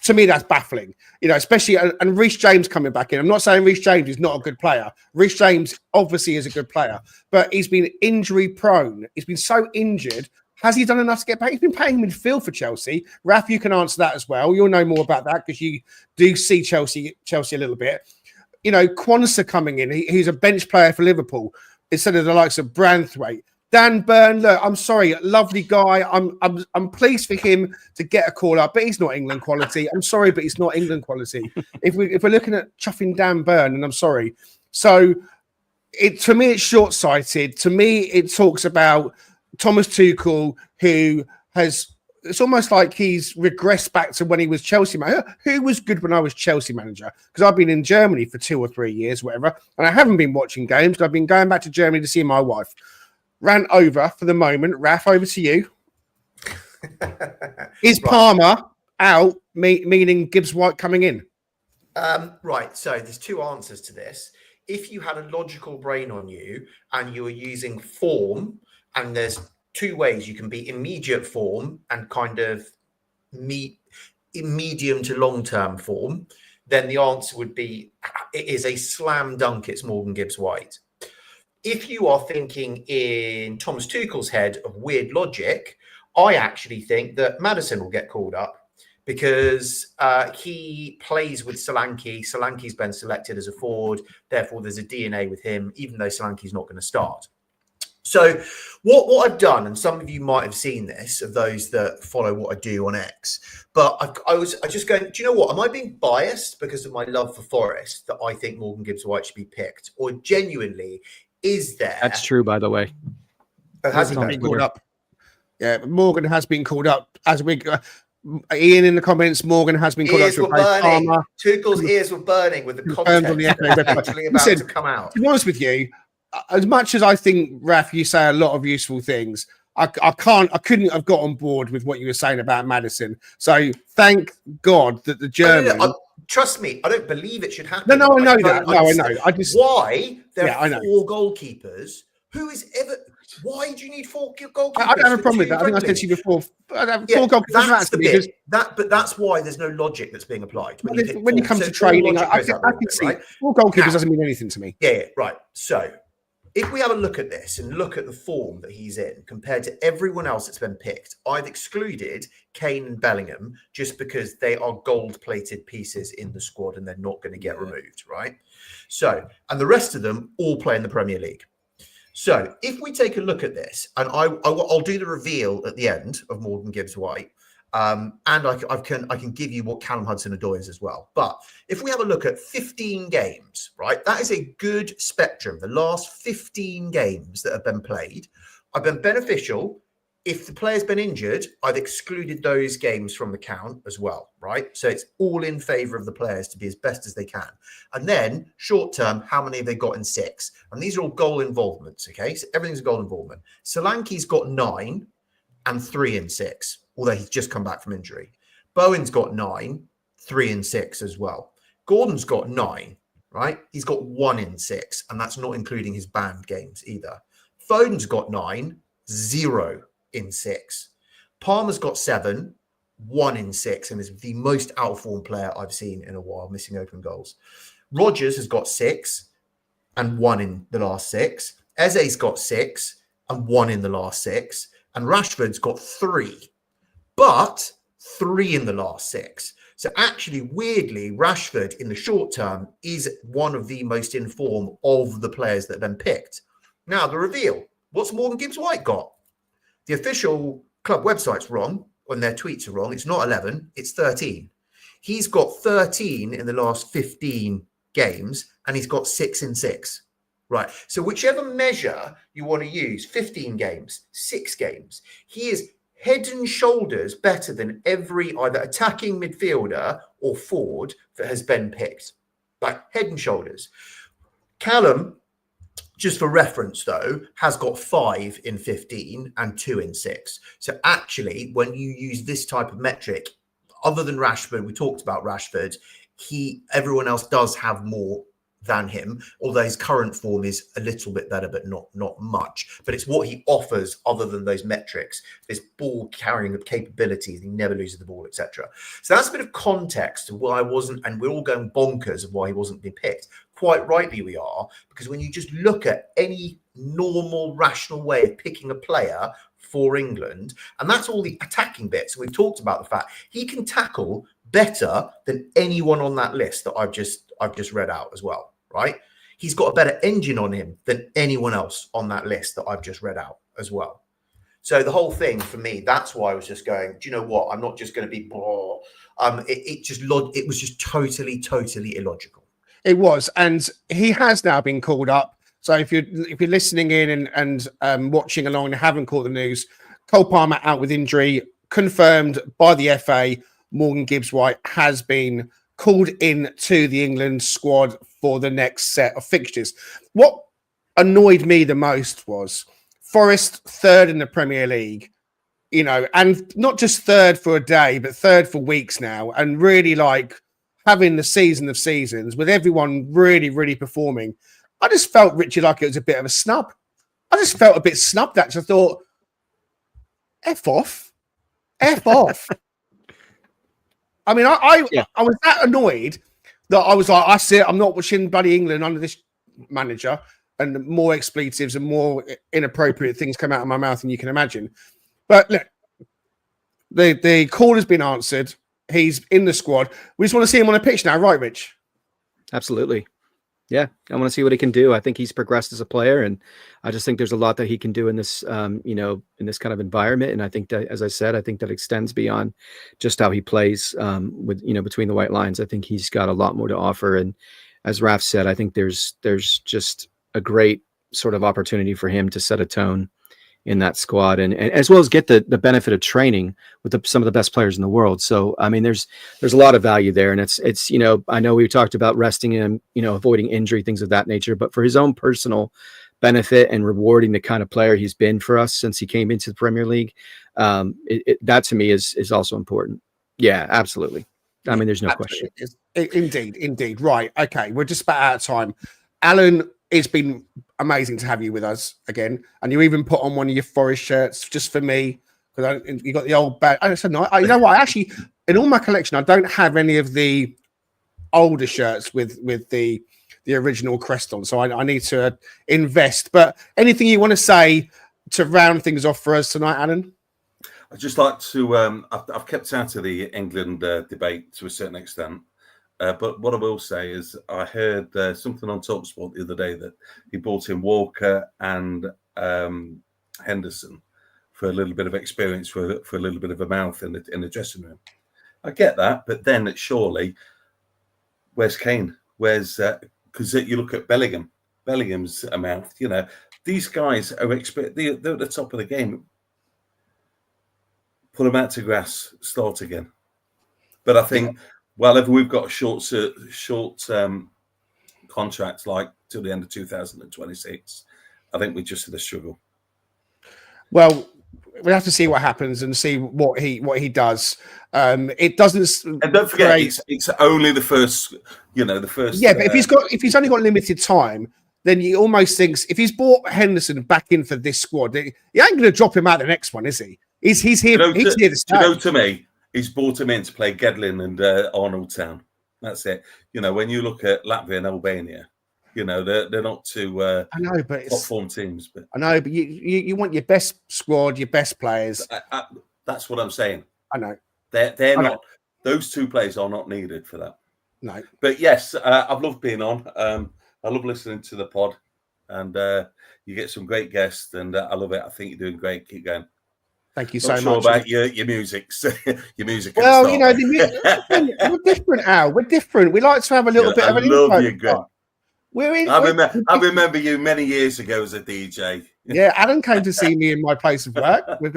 to me that's baffling. You know, especially and Reece James coming back in. I'm not saying Reece James is not a good player. Reece James obviously is a good player, but he's been injury prone. He's been so injured. Has he done enough to get back? He's been playing midfield for Chelsea. Raf, you can answer that as well. You'll know more about that because you do see Chelsea a little bit. You know, Quansah coming in, he's a bench player for Liverpool instead of the likes of Branthwaite. Dan Burn, look, I'm sorry, lovely guy. I'm pleased for him to get a call up, but he's not England quality. I'm sorry, but he's not England quality. If we're looking at chuffing Dan Burn, and I'm sorry. So to me, it's short-sighted. To me, it talks about Thomas Tuchel, who has. It's almost like he's regressed back to when he was Chelsea manager. Who was good when I was Chelsea manager? Because I've been in Germany for 2 or 3 years, whatever, and I haven't been watching games. I've been going back to Germany to see my wife. Ran over for the moment. Raf, over to you. Is Palmer out, meaning Gibbs-White coming in? Right. So there's 2 answers to this. If you had a logical brain on you and you were using form, and there's 2 ways you can be immediate form and kind of medium to long-term form, then the answer would be it is a slam dunk. It's Morgan Gibbs-White. If you are thinking in Thomas Tuchel's head of weird logic, I actually think that Maddison will get called up because he plays with Solanke. Solanke's been selected as a forward. Therefore, there's a DNA with him, even though Solanke's not going to start. So what I've done, and some of you might have seen this, of those that follow what I do on X, but I just going, do you know what? Am I being biased because of my love for Forest that I think Morgan Gibbs-White should be picked? Or genuinely, is there... That's true, by the way. Has he been called up? Yeah, Morgan has been called up. As we... Ian in the comments, Morgan has been called up to replace Palmer. Tuchel's ears were burning with the content actually about to come out. To be honest with you, as much as I think, Raf, you say a lot of useful things, I couldn't have got on board with what you were saying about Maddison. So thank God that the German... Trust me, I don't believe it should happen. No, I know that. No, I know. I just... Why there are 4 goalkeepers? Who is ever... Why do you need 4 goalkeepers? I don't have a problem with that. I think I said to you before. 4 goalkeepers. But that's why there's no logic that's being applied. When you come to training, I can see 4 goalkeepers doesn't mean anything to me. Yeah, right. So... if we have a look at this and look at the form that he's in compared to everyone else that's been picked, I've excluded Kane and Bellingham just because they are gold-plated pieces in the squad and they're not going to get removed, right? So, and the rest of them all play in the Premier League. So, if we take a look at this, and I'll do the reveal at the end of Morgan Gibbs-White, and I can give you what Callum Hudson-Odoi is as well. But if we have a look at 15 games, right, that is a good spectrum. The last 15 games that have been played have been beneficial. If the player's been injured, I've excluded those games from the count as well, right? So it's all in favour of the players to be as best as they can. And then short term, how many have they got in 6? And these are all goal involvements, okay? So everything's a goal involvement. Solanke's got 9 and 3 in 6. Although he's just come back from injury. Bowen's got 9, 3 in 6 as well. Gordon's got 9, right? He's got 1 in 6, and that's not including his banned games either. Foden's got 9, 0 in 6. Palmer's got 7, 1 in 6, and is the most out-of-form player I've seen in a while, missing open goals. Rodgers has got 6 and 1 in the last 6. Eze's got 6 and 1 in the last 6. And Rashford's got 3. But 3 in the last 6. So actually, weirdly, Rashford in the short term is one of the most in form of the players that have been picked. Now, the reveal. What's Morgan Gibbs-White got? The official club website's wrong, and their tweets are wrong. It's not 11, it's 13. He's got 13 in the last 15 games, and he's got 6 in 6. Right. So whichever measure you want to use, 15 games, 6 games, he is head and shoulders better than every either attacking midfielder or forward that has been picked. Like head and shoulders. Callum, just for reference though, has got 5 in 15 and 2 in 6. So actually, when you use this type of metric, other than Rashford, we talked about Rashford, everyone else does have more than him, although his current form is a little bit better, but not much. But it's what he offers other than those metrics, this ball carrying of capabilities, he never loses the ball, etc. So that's a bit of context to why I wasn't, and we're all going bonkers of why he wasn't being picked. Quite rightly we are, because when you just look at any normal, rational way of picking a player for England, and that's all the attacking bits. We've talked about the fact he can tackle better than anyone on that list that I've just read out as well, right? He's got a better engine on him than anyone else on that list that I've just read out as well. So the whole thing for me, that's why I was just going, do you know what? I'm not just going to be blah. It was just totally illogical. It was, and he has now been called up. So if you're listening in and watching along and haven't caught the news, Cole Palmer out with injury, confirmed by the FA. Morgan Gibbs-White has been called in to the England squad for the next set of fixtures. What annoyed me the most was Forest third in the Premier League, you know, and not just third for a day, but third for weeks now, and really like having the season of seasons with everyone really performing. I just felt, Richard, like it was a bit of a snub. I just felt a bit snubbed, actually. I thought, F off. I mean, I was that annoyed that I was like, I see it. I'm not watching bloody England under this manager, and more expletives and more inappropriate things come out of my mouth than you can imagine. But look, the call has been answered. He's in the squad. We just want to see him on a pitch now, right, Rich? Absolutely. Yeah, I want to see what he can do. I think he's progressed as a player, and I just think there's a lot that he can do in this, in this kind of environment. And I think that, as I said, I think that extends beyond just how he plays with, between the white lines. I think he's got a lot more to offer. And as Raf said, I think there's just a great sort of opportunity for him to set a tone in that squad, and as well as get the benefit of training with some of the best players in the world. So, I mean, there's a lot of value there, and it's I know we talked about resting him, avoiding injury, things of that nature, but for his own personal benefit and rewarding the kind of player he's been for us since he came into the Premier League, that to me is also important. Yeah, absolutely. I mean, there's no question. Indeed. Right. Okay. We're just about out of time. Alan, it's been amazing to have you with us again. And you even put on one of your Forest shirts just for me, because you got the old bag. I said, no, you know what? Actually, in all my collection, I don't have any of the older shirts with the the original crest on. So I need to invest. But anything you want to say to round things off for us tonight, Alan? I'd just like to, I've kept out of the England debate to a certain extent. But what I will say is I heard something on TalkSport the other day that he brought in Walker and Henderson for a little bit of experience, for a little bit of a mouth in the dressing room. I get that, but then surely, where's Kane? Where's because you look at Bellingham's a mouth. You know, these guys are they're at the top of the game. Put them out to grass, start again. But I think. Whenever we've got a short contract, like till the end of 2026, I think we just had a struggle. Well, we have to see what happens and see what he does. It doesn't. And don't forget, it's only the first. You know, the first. Yeah, but if he's only got limited time, then he almost thinks if he's brought Henderson back in for this squad, he ain't going to drop him out the next one, is he? He's here. He's here to stay. To me. He's brought him in to play Gedlin and Arnold Town. That's it. You know, when you look at Latvia and Albania, you know, they're not too I know, but top form teams. But I know, but you want your best squad, your best players. That's what I'm saying. I know. They're not. Those two players are not needed for that. No. But yes, I've loved being on. I love listening to the pod, and you get some great guests, and I love it. I think you're doing great. Keep going. Thank you so much. Not sure about your music. Your music. Well, you know, we're different, Al. We're different. We like to have a little bit of an love you, Greg. I remember you many years ago as a DJ. Yeah, Alan came to see me in my place of work with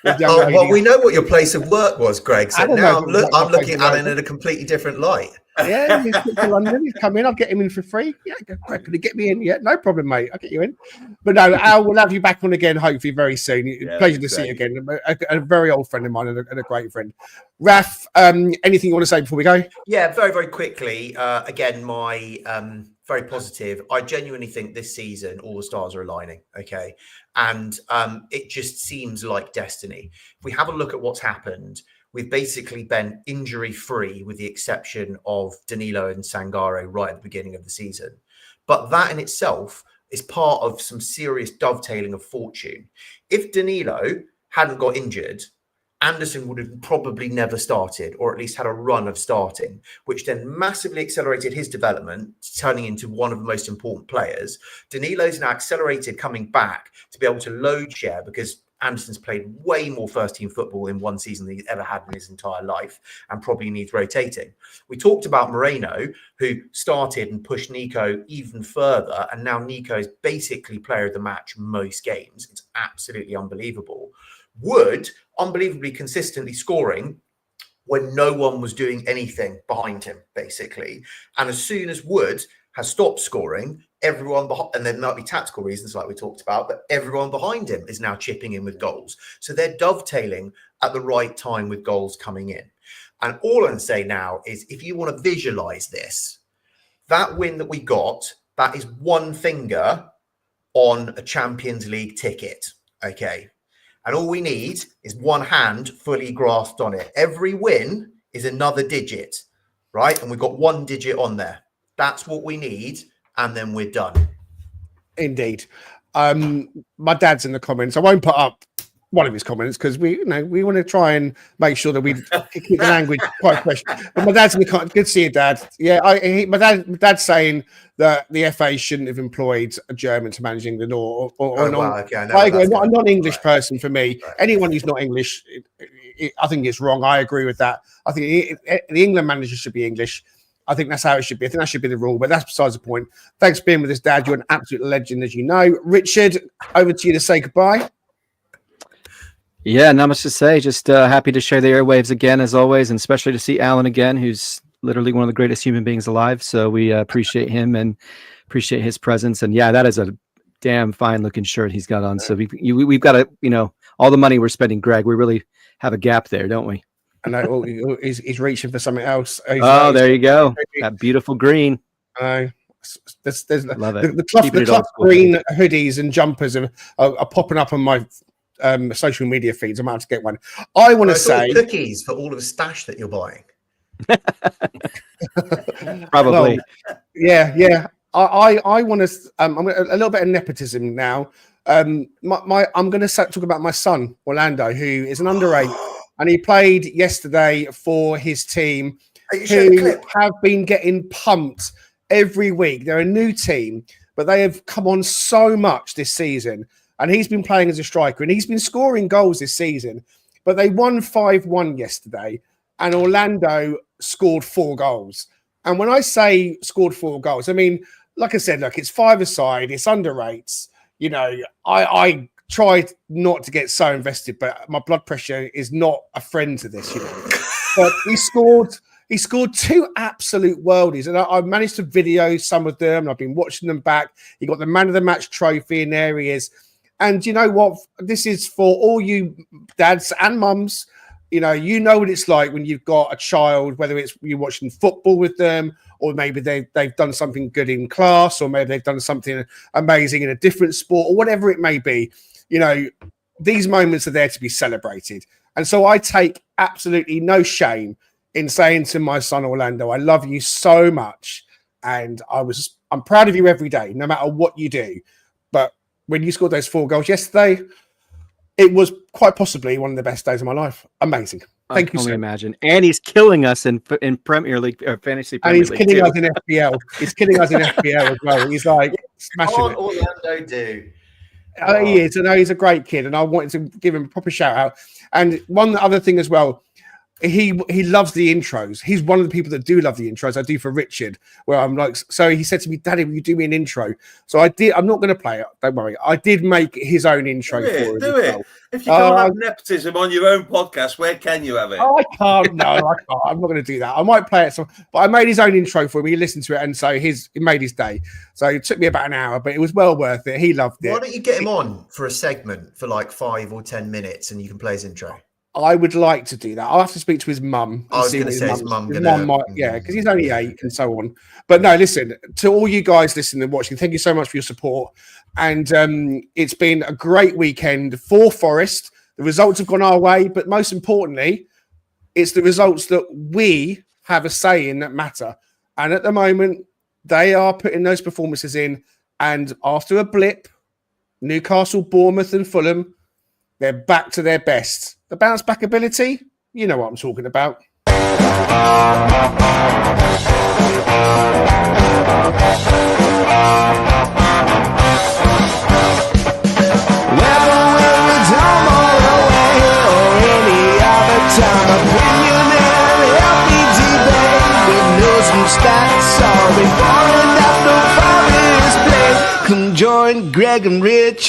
well, we know what your place of work was, Greg. So now I'm looking at Alan in a completely different light. Yeah, he's to London. He's come in. I'll get him in for free. Yeah, Greg, can you get me in? Yeah, no problem, mate. I'll get you in. But no, Al, we'll have you back on again, hopefully very soon. Pleasure to see you again. A very old friend of mine and a great friend. Raf, anything you want to say before we go? Yeah, very, very quickly. Again, my very positive. I genuinely think this season all the stars are aligning. Okay. And it just seems like destiny. If we have a look at what's happened, we've basically been injury free with the exception of Danilo and Sangare right at the beginning of the season. But that in itself is part of some serious dovetailing of fortune. If Danilo hadn't got injured, Anderson would have probably never started, or at least had a run of starting, which then massively accelerated his development, turning into one of the most important players. Danilo's now accelerated coming back to be able to load share because Anderson's played way more first-team football in one season than he's ever had in his entire life and probably needs rotating. We talked about Moreno, who started and pushed Nico even further, and now Nico is basically player of the match most games. It's absolutely unbelievable. Wood, unbelievably consistently scoring when no one was doing anything behind him, basically. And as soon as Wood has stopped scoring, everyone behind, and there might be tactical reasons like we talked about, but everyone behind him is now chipping in with goals. So they're dovetailing at the right time with goals coming in. And all I'm saying now is if you want to visualize this, that win that we got, that is one finger on a Champions League ticket. Okay. And all we need is one hand fully grasped on it. Every win is another digit, right? And we've got one digit on there. That's what we need. And then we're done. Indeed. My dad's in the comments. I won't put up one of his comments because we want to try and make sure that we keep the language quite fresh. But my dad's in the comments. Good to see you, Dad. Yeah, my dad's saying that the FA shouldn't have employed a German to manage England or not a non-English person for me. Right. Anyone who's not English, I think it's wrong. I agree with that. I think the England manager should be English. I think that's how it should be. I think that should be the rule, but that's besides the point. Thanks for being with us, Dad. You're an absolute legend, as you know. Richard, over to you to say goodbye. Yeah, not much to say. Just happy to share the airwaves again, as always, and especially to see Alan again, who's literally one of the greatest human beings alive. So we appreciate him and appreciate his presence. And yeah, that is a damn fine looking shirt he's got on. So we've got to, all the money we're spending, Greg, we really have a gap there, don't we? I know he's reaching for something else. There you go. That beautiful green. I know. Love it. The cloth green hoodies and jumpers are popping up on my social media feeds. I'm about to get one. I want to say cookies for all of the stash that you're buying. Probably. Well, yeah. I want to. I'm a little bit of nepotism now. I'm going to talk about my son Orlando, who is an under-8, and he played yesterday for his team, who have been getting pumped every week. They're a new team, but they have come on so much this season. And he's been playing as a striker, and he's been scoring goals this season. But they won 5-1 yesterday, and Orlando scored 4 goals. And when I say scored 4 goals, I mean, like I said, look, it's 5-a-side, it's under-8s. You know, I tried not to get so invested, but my blood pressure is not a friend to this, you know. But he scored 2 absolute worldies, and I managed to video some of them, and I've been watching them back. He got the man of the match trophy, and there he is. And you know what? This is for all you dads and mums. You know what it's like when you've got a child, whether it's you're watching football with them, or maybe they've done something good in class, or maybe they've done something amazing in a different sport, or whatever it may be. You know, these moments are there to be celebrated. And so I take absolutely no shame in saying to my son Orlando, I love you so much. And I'm proud of you every day, no matter what you do. But when you scored those 4 goals yesterday, it was quite possibly one of the best days of my life. Amazing. Thank you, sir. Imagine. And he's killing us in Premier League or Fantasy Premier League. And he's killing us in FPL. He's killing us in FPL as well. He's like smashing it. Orlando do? He is. I know he's a great kid, and I wanted to give him a proper shout out. And one other thing as well, he loves the intros. He's one of the people that do love the intros. I do for Richard, where I'm like, so he said to me, Daddy, will you do me an intro? So I did. I'm not going to play it. Don't worry. I did make his own intro for him. Do it. If you can't have nepotism on your own podcast, where can you have it? I can't. No, I can't. I'm not going to do that. I might play it. But I made his own intro for him. He listened to it, and so it made his day. So it took me about an hour, but it was well worth it. He loved it. Why don't you get him on for a segment for like 5 or 10 minutes, and you can play his intro? I would like to do that. I'll have to speak to his mum. I was going to say his mum. Yeah, because he's only 8 and so on. But no, listen, to all you guys listening and watching, thank you so much for your support. And it's been a great weekend for Forest. The results have gone our way, but most importantly, it's the results that we have a say in that matter. And at the moment, they are putting those performances in. And after a blip, Newcastle, Bournemouth and Fulham, they're back to their best. The bounce back ability, you know what I'm talking about. Come join Greg and Rich.